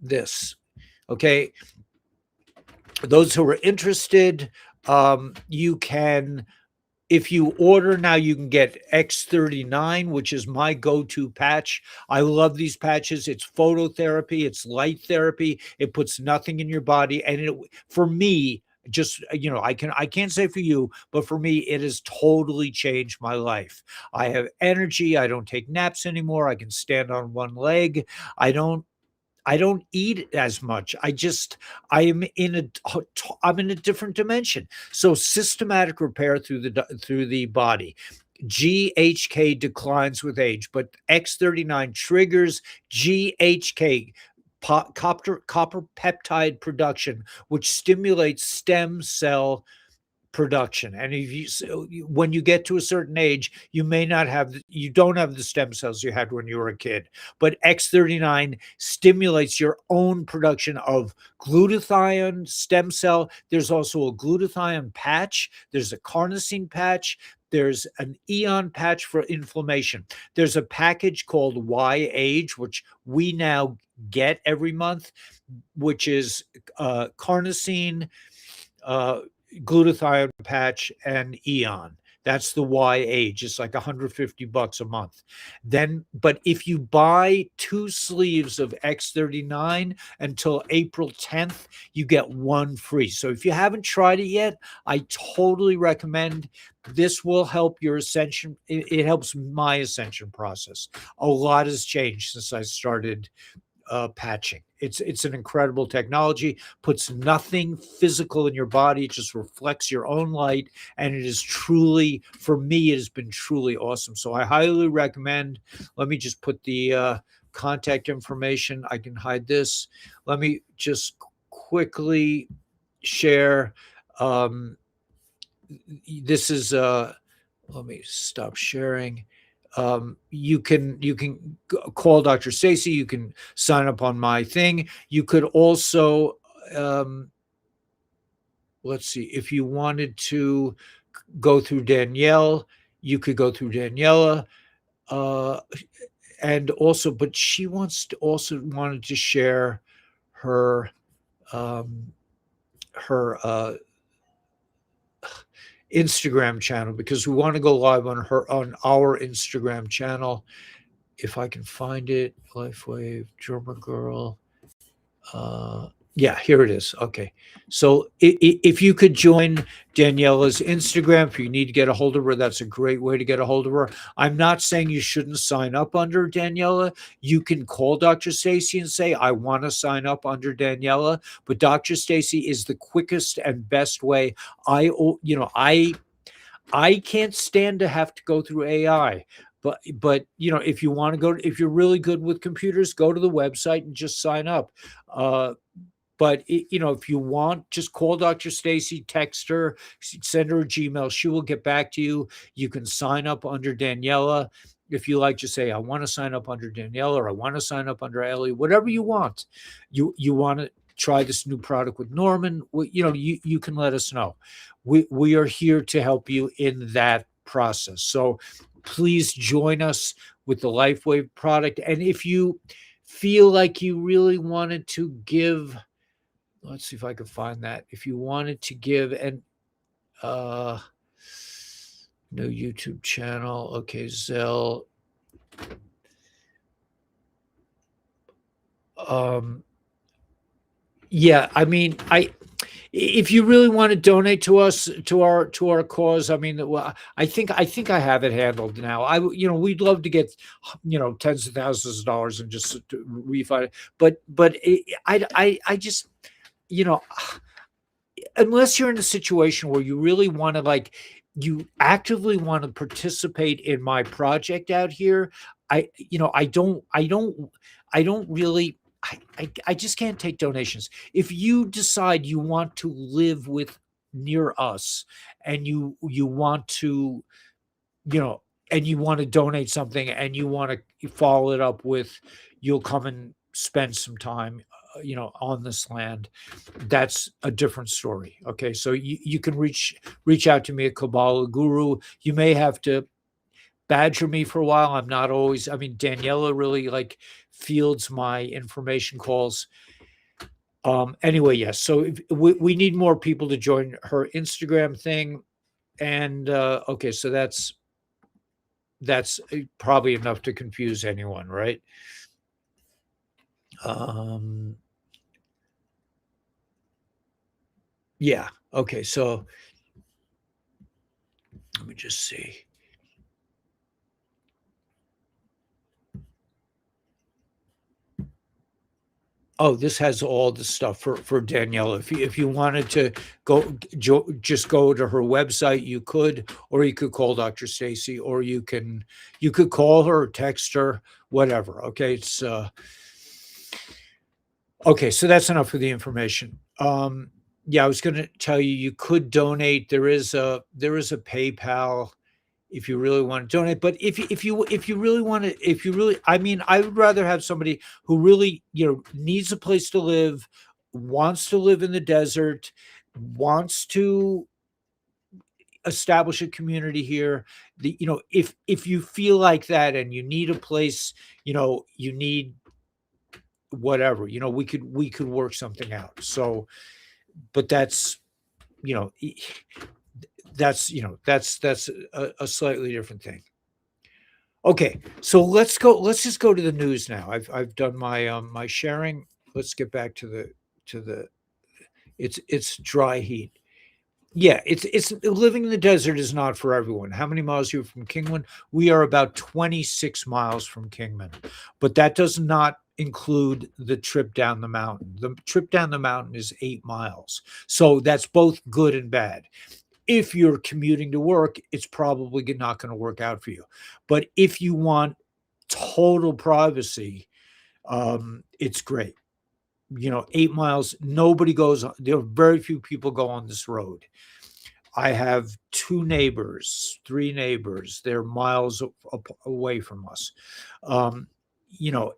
A: this. Okay, those who are interested, you can. If you order now, you can get X39, which is my go-to patch. I love these patches. It's phototherapy. It's light therapy. It puts nothing in your body. And for me, just, I can't say for you, but for me, it has totally changed my life. I have energy. I don't take naps anymore. I can stand on one leg. I don't eat as much. I'm in a different dimension. So systematic repair through the body. GHK declines with age, but X39 triggers GHK, copper peptide production, which stimulates stem cell production. And when you get to a certain age, you don't have the stem cells you had when you were a kid, but X39 stimulates your own production of glutathione stem cell. There's also a glutathione patch. There's a carnosine patch. There's an eon patch for inflammation. There's a package called Y-Age, which we now get every month, which is carnosine, glutathione patch, and eon. That's the Y-Age. It's like $150 a month. But if you buy 2 sleeves of X39 until April 10th, you get 1 free. So if you haven't tried it yet, I totally recommend. This will help your ascension. It helps my ascension process. A lot has changed since I started patching. It's an incredible technology, puts nothing physical in your body. It just reflects your own light. And it is truly, for me, it has been truly awesome. So I highly recommend. Let me just put the contact information. I can hide this. Let me just quickly share. This is, let me stop sharing. You can call Dr. Stacy. You can sign up on my thing. You could also, let's see, if you wanted to go through Danielle, you could go through Daniela. And also, but she wanted to share her, Instagram channel, because we want to go live on our Instagram channel. If I can find it, LifeWave, German Girl. Yeah, here it is. Okay. So if you could join Daniela's Instagram, if you need to get a hold of her, that's a great way to get a hold of her. I'm not saying you shouldn't sign up under Daniela. You can call Dr. Stacy and say, I want to sign up under Daniela, but Dr. Stacy is the quickest and best way. I can't stand to have to go through AI. But if you want to go, if you're really good with computers, go to the website and just sign up. Uh, but if you want, just call Dr. Stacy, text her, send her a Gmail. She will get back to you. You can sign up under Daniela. If you like, just say, I want to sign up under Daniela, or I want to sign up under Ellie, whatever you want. You want to try this new product with Norman, you can let us know. We are here to help you in that process. So please join us with the LifeWave product. And if you feel like you really wanted to give, let's see if I could find that. If you wanted to give uh no YouTube channel, okay, Zelle. Yeah, I mean, if you really want to donate to us, to our cause, I mean, well, I think I have it handled now. We'd love to get tens of thousands of dollars and just to refund it, but I just you know unless you're in a situation where you really want to, like, you actively want to participate in my project out here, I don't really, I just can't take donations. If you decide you want to live with near us, and you want to, you know and you want to donate something, and you want to follow it up with, you'll come and spend some time on this land, that's a different story. Okay, so you can reach out to me at Kabbalah Guru. You may have to badger me for a while. I'm not always, I mean, Daniela really, like, fields my information calls. Anyway, yes, so we need more people to join her Instagram thing. And okay, so that's probably enough to confuse anyone, right? um yeah, okay, so let me just see. Oh, this has all the stuff for Danielle. If you wanted to just go to her website, you could, or you could call Dr. Stacy, or you could call her, text her, whatever. Okay, it's okay. So that's enough for the information. Yeah, I was going to tell you, you could donate. There is a PayPal if you really want to donate. But if you really want to, if you really, I mean, I would rather have somebody who really, needs a place to live, wants to live in the desert, wants to establish a community here. If you feel like that, and you need a place, you need whatever, we could work something out. So, but you know e- that's a slightly different thing. Okay, so let's just go to the news now. I've done my sharing. Let's get back to the it's dry heat. Yeah, it's living in the desert is not for everyone. How many miles are you from Kingman? We are about 26 miles from Kingman, but that does not include the trip down the mountain. The trip down the mountain is 8 miles. So that's both good and bad. If you're commuting to work, it's probably not going to work out for you. But if you want total privacy, it's great. 8 miles, nobody goes on, there are very few people go on this road. I have two neighbors, three neighbors, they're miles away from us. Um, you know,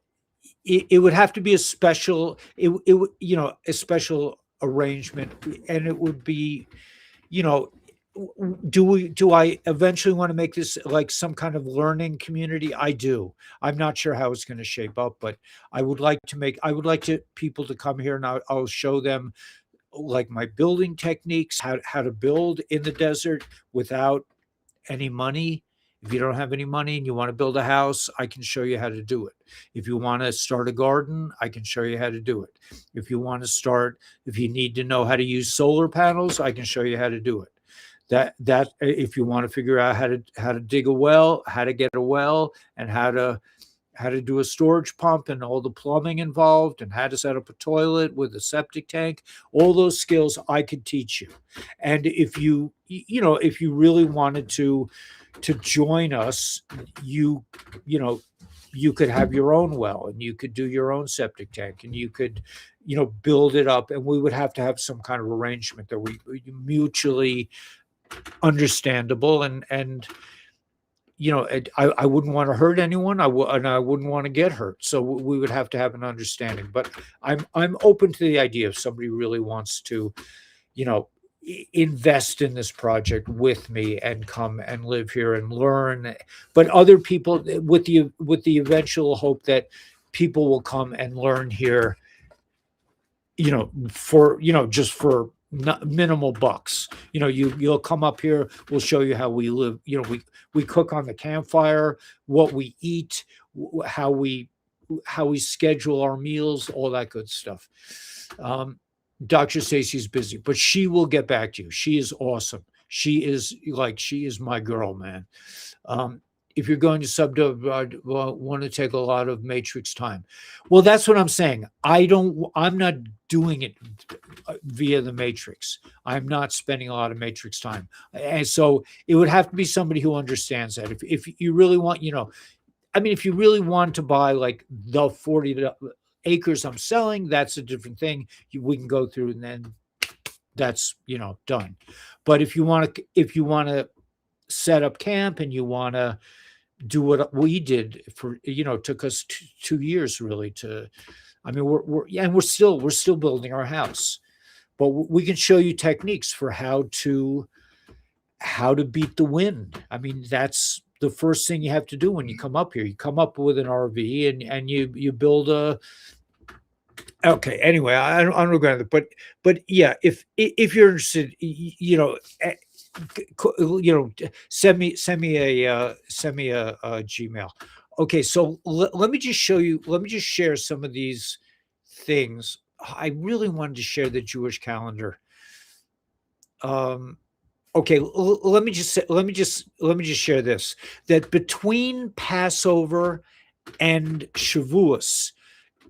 A: it would have to be a special, a special arrangement, and it would be, you know do I eventually want to make this like some kind of learning community? I do. I'm not sure how it's going to shape up, but I would like to people to come here, and I'll show them, like, my building techniques, how to build in the desert without any money, If you don't have any money and you want to build a house, I can show you how to do it. If you want to start a garden, I can show you how to do it. If you need to know how to use solar panels, I can show you how to do it. That if you want to figure out how to dig a well, how to get a well, and how to do a storage pump and all the plumbing involved, and how to set up a toilet with a septic tank, all those skills I could teach you. And if if you really wanted to join us, you could have your own well, and you could do your own septic tank, and you could build it up, and we would have to have some kind of arrangement that we mutually understandable, and I wouldn't want to hurt anyone. And I wouldn't want to get hurt. So we would have to have an understanding. But I'm open to the idea if somebody really wants to, invest in this project with me and come and live here and learn. But other people, with the eventual hope that people will come and learn here, just for minimal bucks. You'll come up here, we'll show you how we live. We cook on the campfire, what we eat, how we schedule our meals, all that good stuff. Dr. Stacy's busy, but she will get back to you. She is awesome. She is my girl, man. If you're going to subdivide, want to take a lot of matrix time. Well, that's what I'm saying. I'm not doing it via the matrix. I'm not spending a lot of matrix time. And so it would have to be somebody who understands that. If you really want, if you really want to buy like the 40 acres I'm selling, that's a different thing. We can go through, and then that's, done. But if you want to set up camp, and you want to do what we did for, took us 2 years really to, we're still building our house, but we can show you techniques for how to beat the wind. That's the first thing you have to do when you come up here. You come up with an RV, and you build a, okay. Anyway, I don't regret it, but yeah, if you're interested, send me a Gmail. Okay, so let me just show you. Let me just share some of these things. I really wanted to share the Jewish calendar. Okay, let me just share this. That between Passover and Shavuos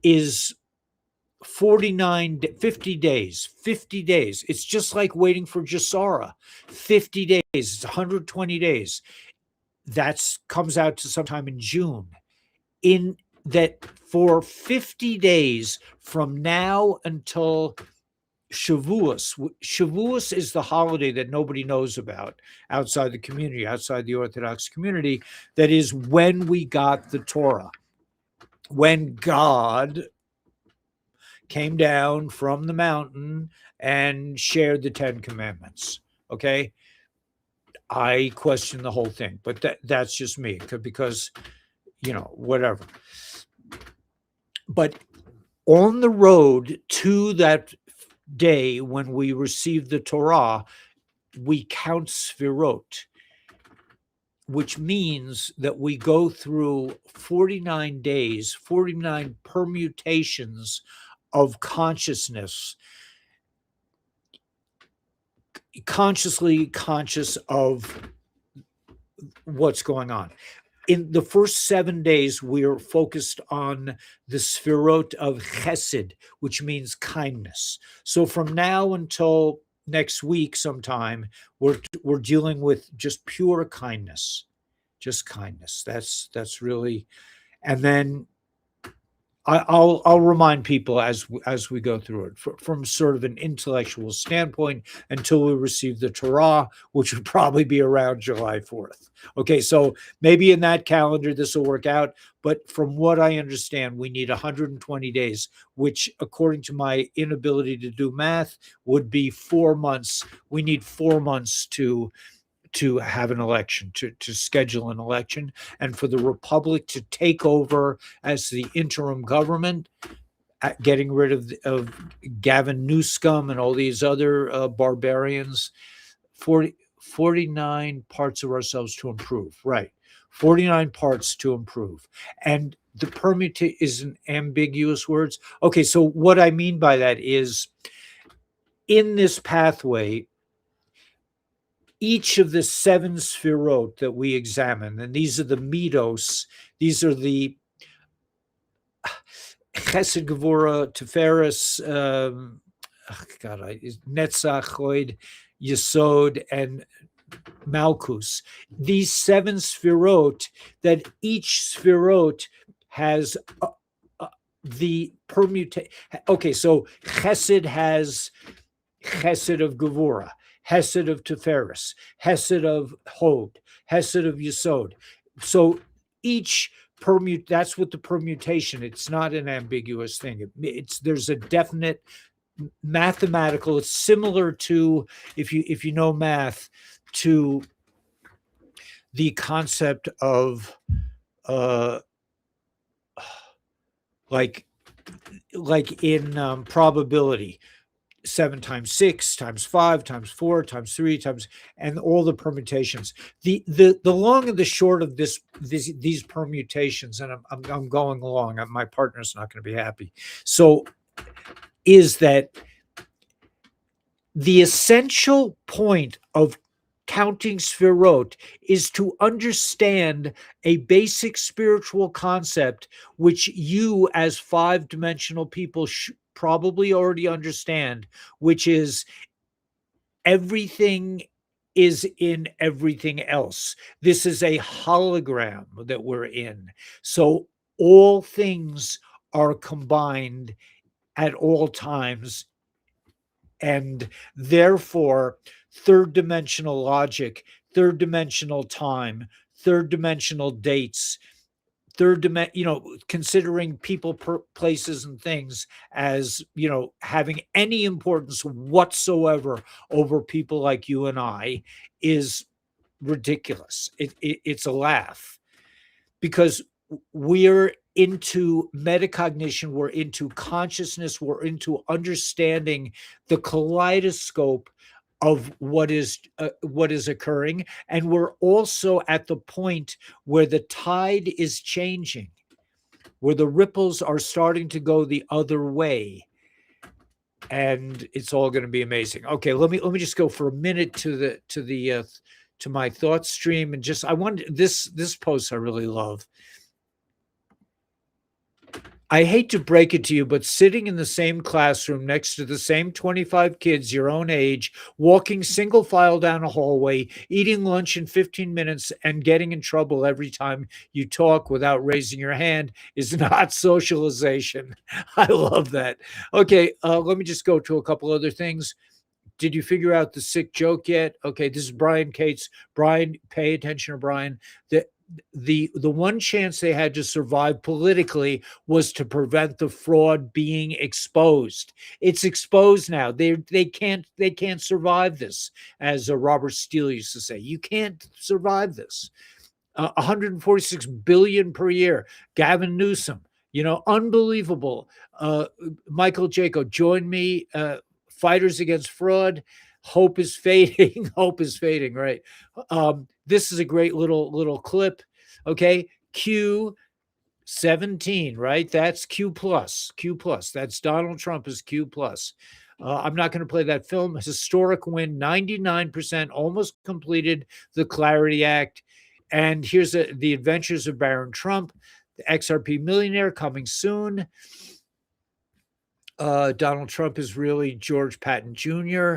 A: is 50 days. It's just like waiting for Jasara. 50 days. It's 120 days. That comes out to sometime in June. In that, for 50 days from now until Shavuos is the holiday that nobody knows about outside the community, outside the Orthodox community. That is when we got the Torah. When God came down from the mountain and shared the 10 commandments. Okay. I question the whole thing, but that's just me, because, whatever. But on the road to that day when we received the Torah, we count Sfirot, which means that we go through 49 days, 49 permutations of consciousness, consciously conscious of what's going on. In the first 7 days, we're focused on the Sfirot of Chesed, which means kindness. So from now until next week sometime, we're dealing with just pure kindness, just kindness. That's really, and then I'll remind people as we go through it from sort of an intellectual standpoint until we receive the Torah, which would probably be around July 4th. Okay, so maybe in that calendar this will work out, but from what I understand, we need 120 days, which according to my inability to do math would be 4 months. We need 4 months to have an election, to schedule an election, and for the Republic to take over as the interim government, getting rid of Gavin Newsom and all these other barbarians. 49 parts of ourselves to improve. Right. 49 parts to improve. And the permutation is an ambiguous words. Okay, so what I mean by that is in this pathway, each of the 7 sphirot that we examine, and these are the midos, these are the Chesed, Gevura, Tiferes, Netzach, Hod, Yesod, and Malchus. These 7 sphirot, that each sphirot has the permutation. Okay, so Chesed has Chesed of Gevura, Hesed of Tiferes, Hesed of Hod, Hesed of Yesod. So each that's what the permutation. It's not an ambiguous thing. There's a definite mathematical. It's similar to, if you know math, to the concept of like in probability. 7 times 6 times 5 times 4 times 3 times, and all the permutations. The long and the short of these permutations, and I'm going along. My partner's not going to be happy. So, is that the essential point of counting sphirot is to understand a basic spiritual concept, which you as 5-dimensional people probably already understand, which is everything is in everything else. This is a hologram that we're in. So all things are combined at all times. And therefore, 3rd-dimensional logic, 3rd-dimensional time, 3rd-dimensional dates, considering people, places, and things as, having any importance whatsoever over people like you and I is ridiculous. It's a laugh, because we're into metacognition, we're into consciousness, we're into understanding the kaleidoscope of what is occurring, and we're also at the point where the tide is changing, where the ripples are starting to go the other way, and it's all going to be amazing. Okay, let me just go for a minute to my thought stream, and I wanted this post I really love. I hate to break it to you, but sitting in the same classroom next to the same 25 kids your own age, walking single file down a hallway, eating lunch in 15 minutes, and getting in trouble every time you talk without raising your hand is not socialization. I love that. Okay, let me just go to a couple other things. Did you figure out the sick joke yet? Okay, this is Brian Cates. Brian, pay attention to Brian. The one chance they had to survive politically was to prevent the fraud being exposed. It's exposed now. They can't survive this, as Robert Steele used to say. You can't survive this. 146 billion per year. Gavin Newsom, unbelievable. Michael Jaco, join me. Fighters against fraud. Hope is fading. Hope is fading, right? This is a great little clip. Okay, Q17, right? That's Q plus. That's Donald Trump is Q plus. I'm not going to play that film. Historic win, 99%, almost completed the Clarity Act. And here's the adventures of Baron Trump, the XRP millionaire, coming soon. Donald Trump is really George Patton Jr.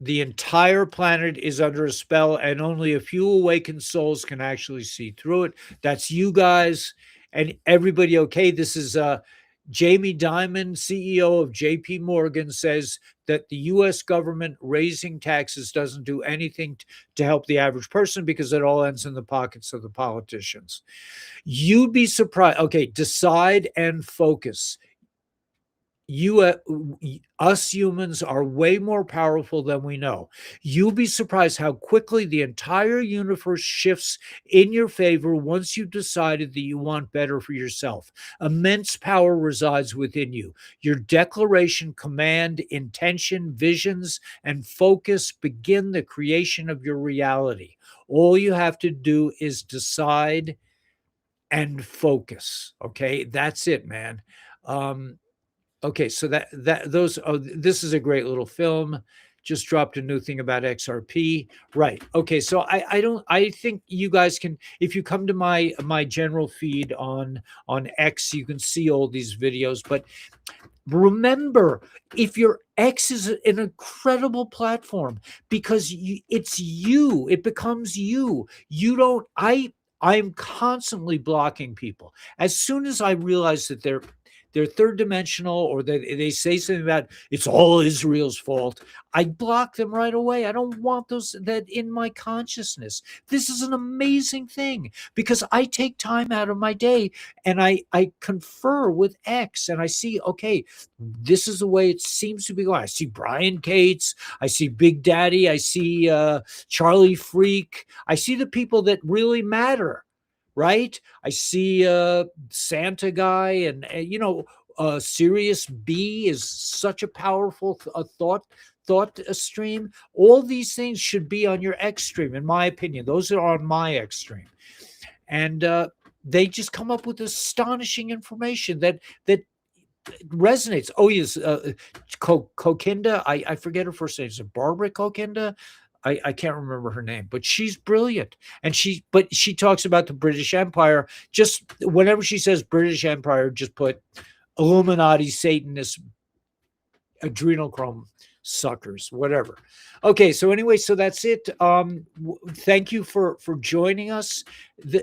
A: The entire planet is under a spell, and only a few awakened souls can actually see through it. That's you guys and everybody. Okay, this is Jamie Dimon, CEO of JP Morgan, says that the U.S. government raising taxes doesn't do anything to help the average person because it all ends in the pockets of the politicians. You'd be surprised. Okay, decide and focus. us humans are way more powerful than we know. You'll be surprised how quickly the entire universe shifts in your favor once you've decided that you want better for yourself. Immense power resides within you. Your declaration, command, intention, visions, and focus begin the creation of your reality. All you have to do is decide and focus. Okay, that's it, man. Um, Okay, so this is a great little film. Just dropped a new thing about XRP. Right. Okay, so I think you guys can, if you come to my general feed on X, you can see all these videos. But remember, if your X is an incredible platform because it's you, it becomes you. You don't. I'm constantly blocking people. As soon as I realize that they're third dimensional, or that they say something about it's all Israel's fault, I block them right away. I don't want that in my consciousness. This is an amazing thing because I take time out of my day and I confer with X, and I see, okay, this is the way it seems to be going. I see Brian Cates, I see Big Daddy, I see Charlie Freak, I see the people that really matter, right? I see Santa Guy, and Sirius B is such a powerful thought stream. All these things should be on your X stream, in my opinion. Those are on my X stream, and they just come up with astonishing information that resonates. Oh yes, Kokinda. I forget her first name. Is it Barbara Kokinda? I can't remember her name, but she's brilliant. And she talks about the British Empire. Just whenever she says British Empire, just put Illuminati, Satanists, adrenochrome suckers, whatever. Okay, so anyway, so that's it. Thank you for joining us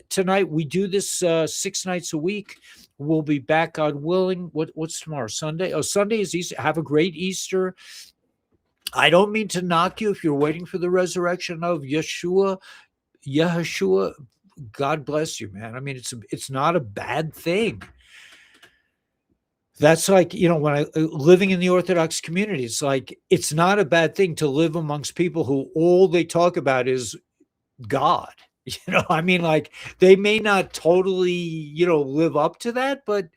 A: tonight. We do this 6 nights a week. We'll be back, God willing. What's tomorrow? Sunday? Oh, Sunday is Easter. Have a great Easter. I don't mean to knock you if you're waiting for the resurrection of Yeshua. God bless you, man. I mean, it's not a bad thing. That's like, when I living in the Orthodox community, it's like, it's not a bad thing to live amongst people who all they talk about is God. I mean, like, they may not totally, live up to that, but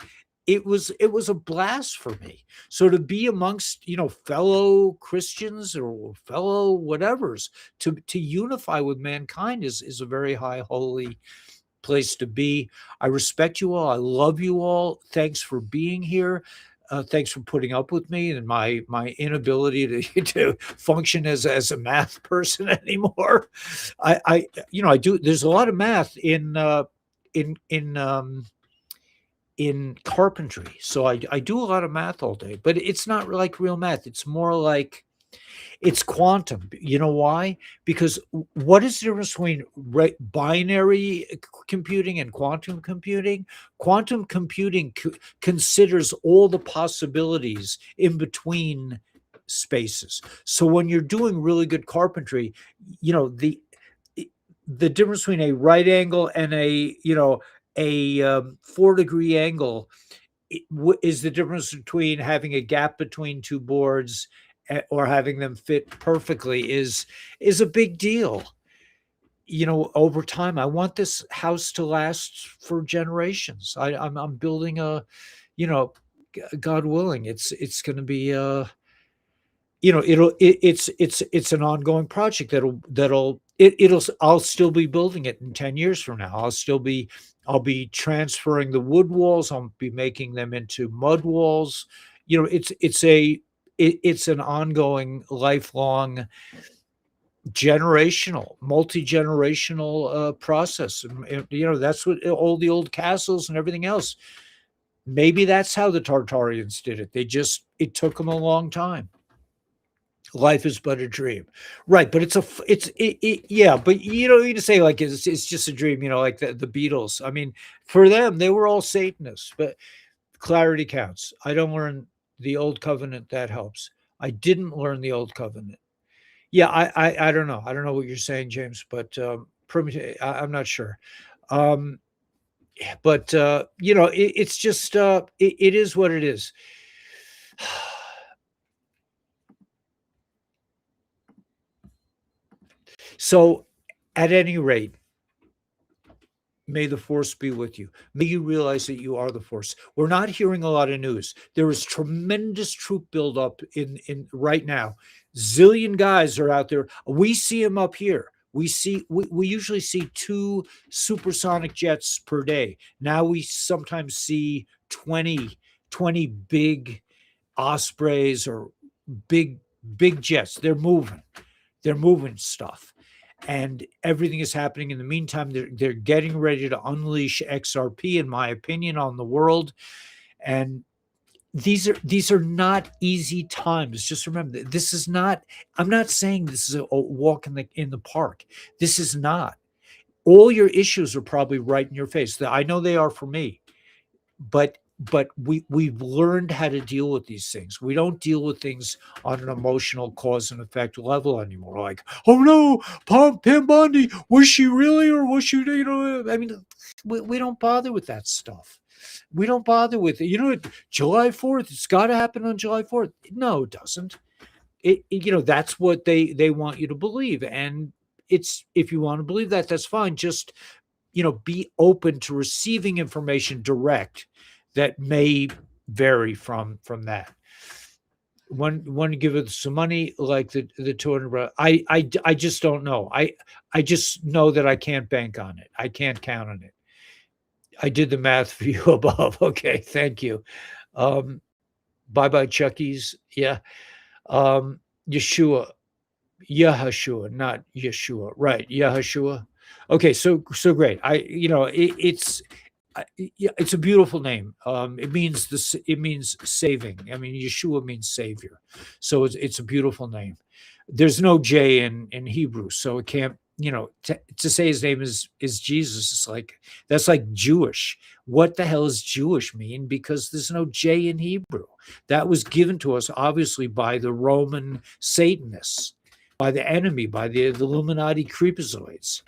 A: it was a blast for me. So to be amongst, fellow Christians or fellow whatevers, to unify with mankind is a very high holy place to be. I respect you all. I love you all. Thanks for being here. Thanks for putting up with me and my inability to function as a math person anymore. I do. There's a lot of math in carpentry, so I do a lot of math all day, but it's not like real math. It's more like it's quantum. You know why? Because what is the difference between binary computing and quantum computing? Quantum computing considers all the possibilities in between spaces. So when you're doing really good carpentry, the difference between a right angle and a 4-degree angle is the difference between having a gap between two boards or having them fit perfectly is a big deal. Over time, I want this house to last for generations. I'm building God willing, it's going to be it's an ongoing project I'll still be building it in 10 years from now. I'll be transferring the wood walls. I'll be making them into mud walls. It's an ongoing, lifelong, generational, multi-generational process. And that's what all the old castles and everything else. Maybe that's how the Tartarians did it. It took them a long time. Life is but a dream, right? But yeah. But you don't need to say like it's just a dream, like the Beatles. I mean, for them, they were all Satanists. But clarity counts. I don't learn the old covenant. That helps. I didn't learn the old covenant. Yeah, I don't know. I don't know what you're saying, James. But I'm not sure. But it's just it is what it is. So, at any rate, may the force be with you. May you realize that you are the force. We're not hearing a lot of news. There is tremendous troop buildup in right now. Zillion guys are out there. We see them up here. We usually see 2 supersonic jets per day. Now we sometimes see 20 big Ospreys or big jets. They're moving stuff, and everything is happening in the meantime. They're getting ready to unleash XRP, in my opinion, on the world. And these are not easy times. Just remember, this is not, I'm not saying this is a walk in the park. This is not. All your issues are probably right in your face. I know they are for me, but we've learned how to deal with these things. We don't deal with things on an emotional cause and effect level anymore. Like, oh no, Pam Bondi, was she really, or was she, I mean, we don't bother with that stuff. We don't bother with it. July 4th, it's got to happen on July 4th. No, it doesn't. That's what they want you to believe. And if you want to believe that, that's fine. Just, be open to receiving information direct that may vary from that. Want to give it some money, like the 200. I just don't know. I just know that I can't bank on it. I can't count on it. I did the math for you above. Okay, thank you. Bye Chucky's. Yeah. Yeshua, not Yeshua. Right, Yahushua. Okay, so great. It's a beautiful name. It means saving. I mean, Yeshua means savior. So it's a beautiful name. There's no J in Hebrew, so it can't, to say his name is Jesus. It's like, that's like Jewish. What the hell does Jewish mean? Because there's no J in Hebrew. That was given to us, obviously, by the Roman Satanists, by the enemy, by the Illuminati creepazoids.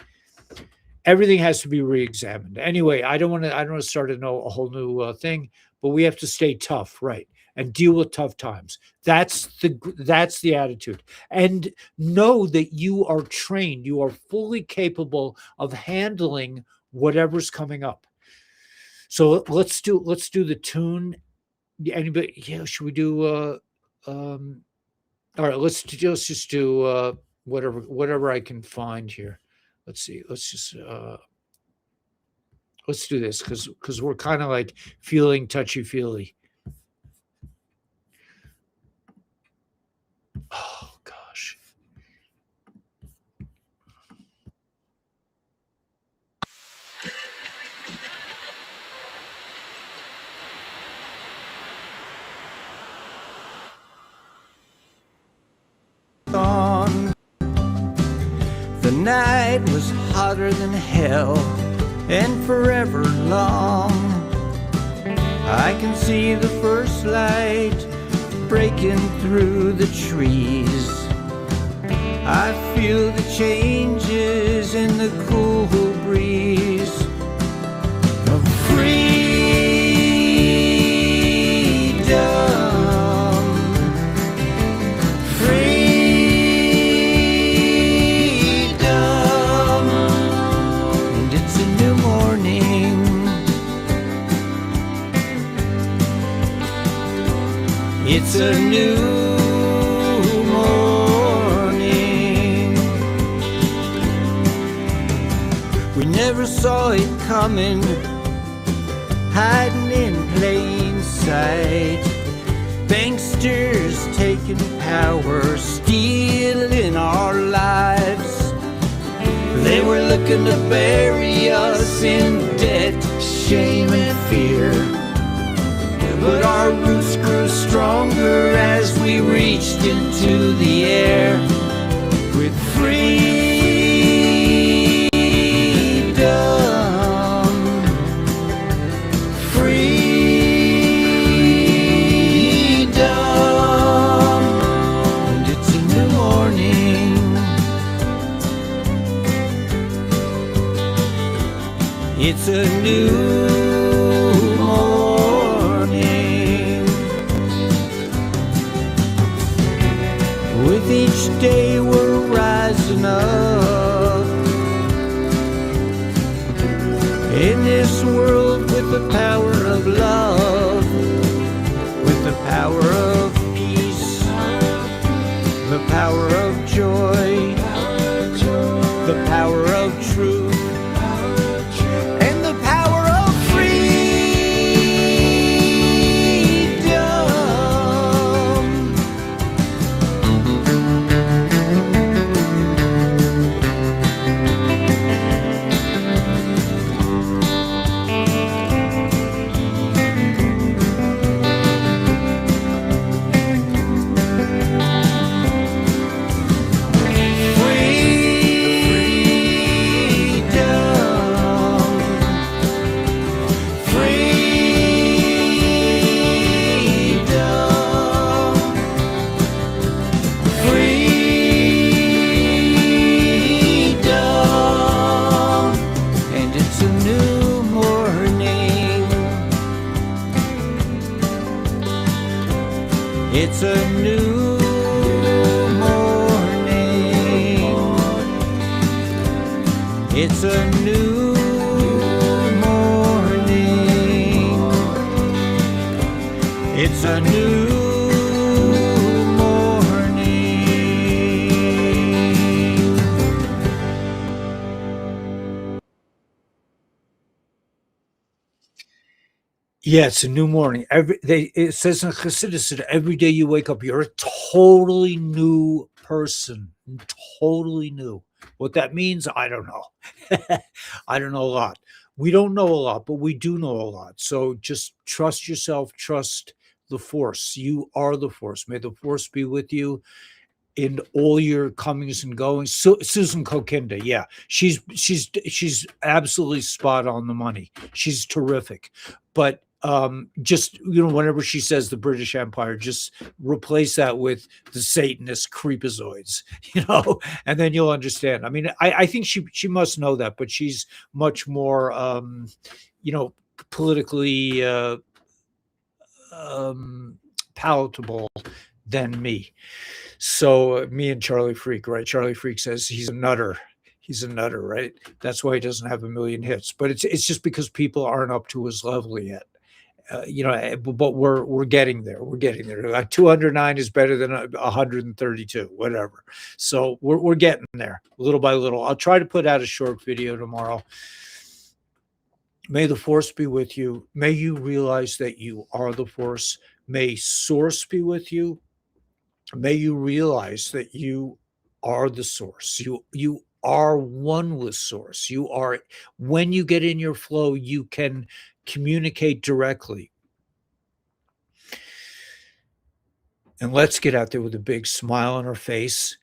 A: Everything has to be re-examined. Anyway, I don't want to start a whole new thing, but we have to stay tough, right, and deal with tough times. That's the attitude. And know that you are trained. You are fully capable of handling whatever's coming up. So let's do the tune. Anybody? Yeah, should we do? All right, let's just do whatever I can find here. Let's see. Let's just let's do this because we're kind of like feeling touchy-feely. Oh gosh.
B: The night was hotter than hell and forever long. I can see the first light breaking through the trees. I feel the changes in the cool breeze of freedom. It's a new morning. We never saw it coming, hiding in plain sight. Banksters taking power, stealing our lives. They were looking to bury us in debt, shame and fear. But our roots grew stronger as we reached into the air with freedom. Freedom. And it's a new morning. It's a new morning. With each day we're rising up in this world with the power of love, with the power of peace, the power of joy, the power of truth, and the power of freedom. It's a new morning. It's a new morning. It's a new
A: Yeah, it's a new morning. It says in Chassidus that every day you wake up, you're a totally new person, totally new. What that means, I don't know. I don't know a lot. We don't know a lot, but we do know a lot. So just trust yourself, trust the force. You are the force. May the force be with you in all your comings and goings. Susan Kokinda, yeah, she's absolutely spot on the money. She's terrific, but just whenever she says the British Empire, just replace that with the Satanist creepazoids, and then you'll understand. I mean, I think she must know that, but she's much more politically palatable than me. So me and Charlie Freak, right? Charlie Freak says he's a nutter. He's a nutter, right? That's why he doesn't have a million hits. But it's just because people aren't up to his level yet. But we're getting there. We're getting there. Like 209 is better than 132, whatever. So we're getting there little by little. I'll try to put out a short video tomorrow. May the force be with you. May you realize that you are the force. May source be with you. May you realize that you are the source. You are one with source. You are, when you get in your flow, you can communicate directly. And let's get out there with a big smile on our face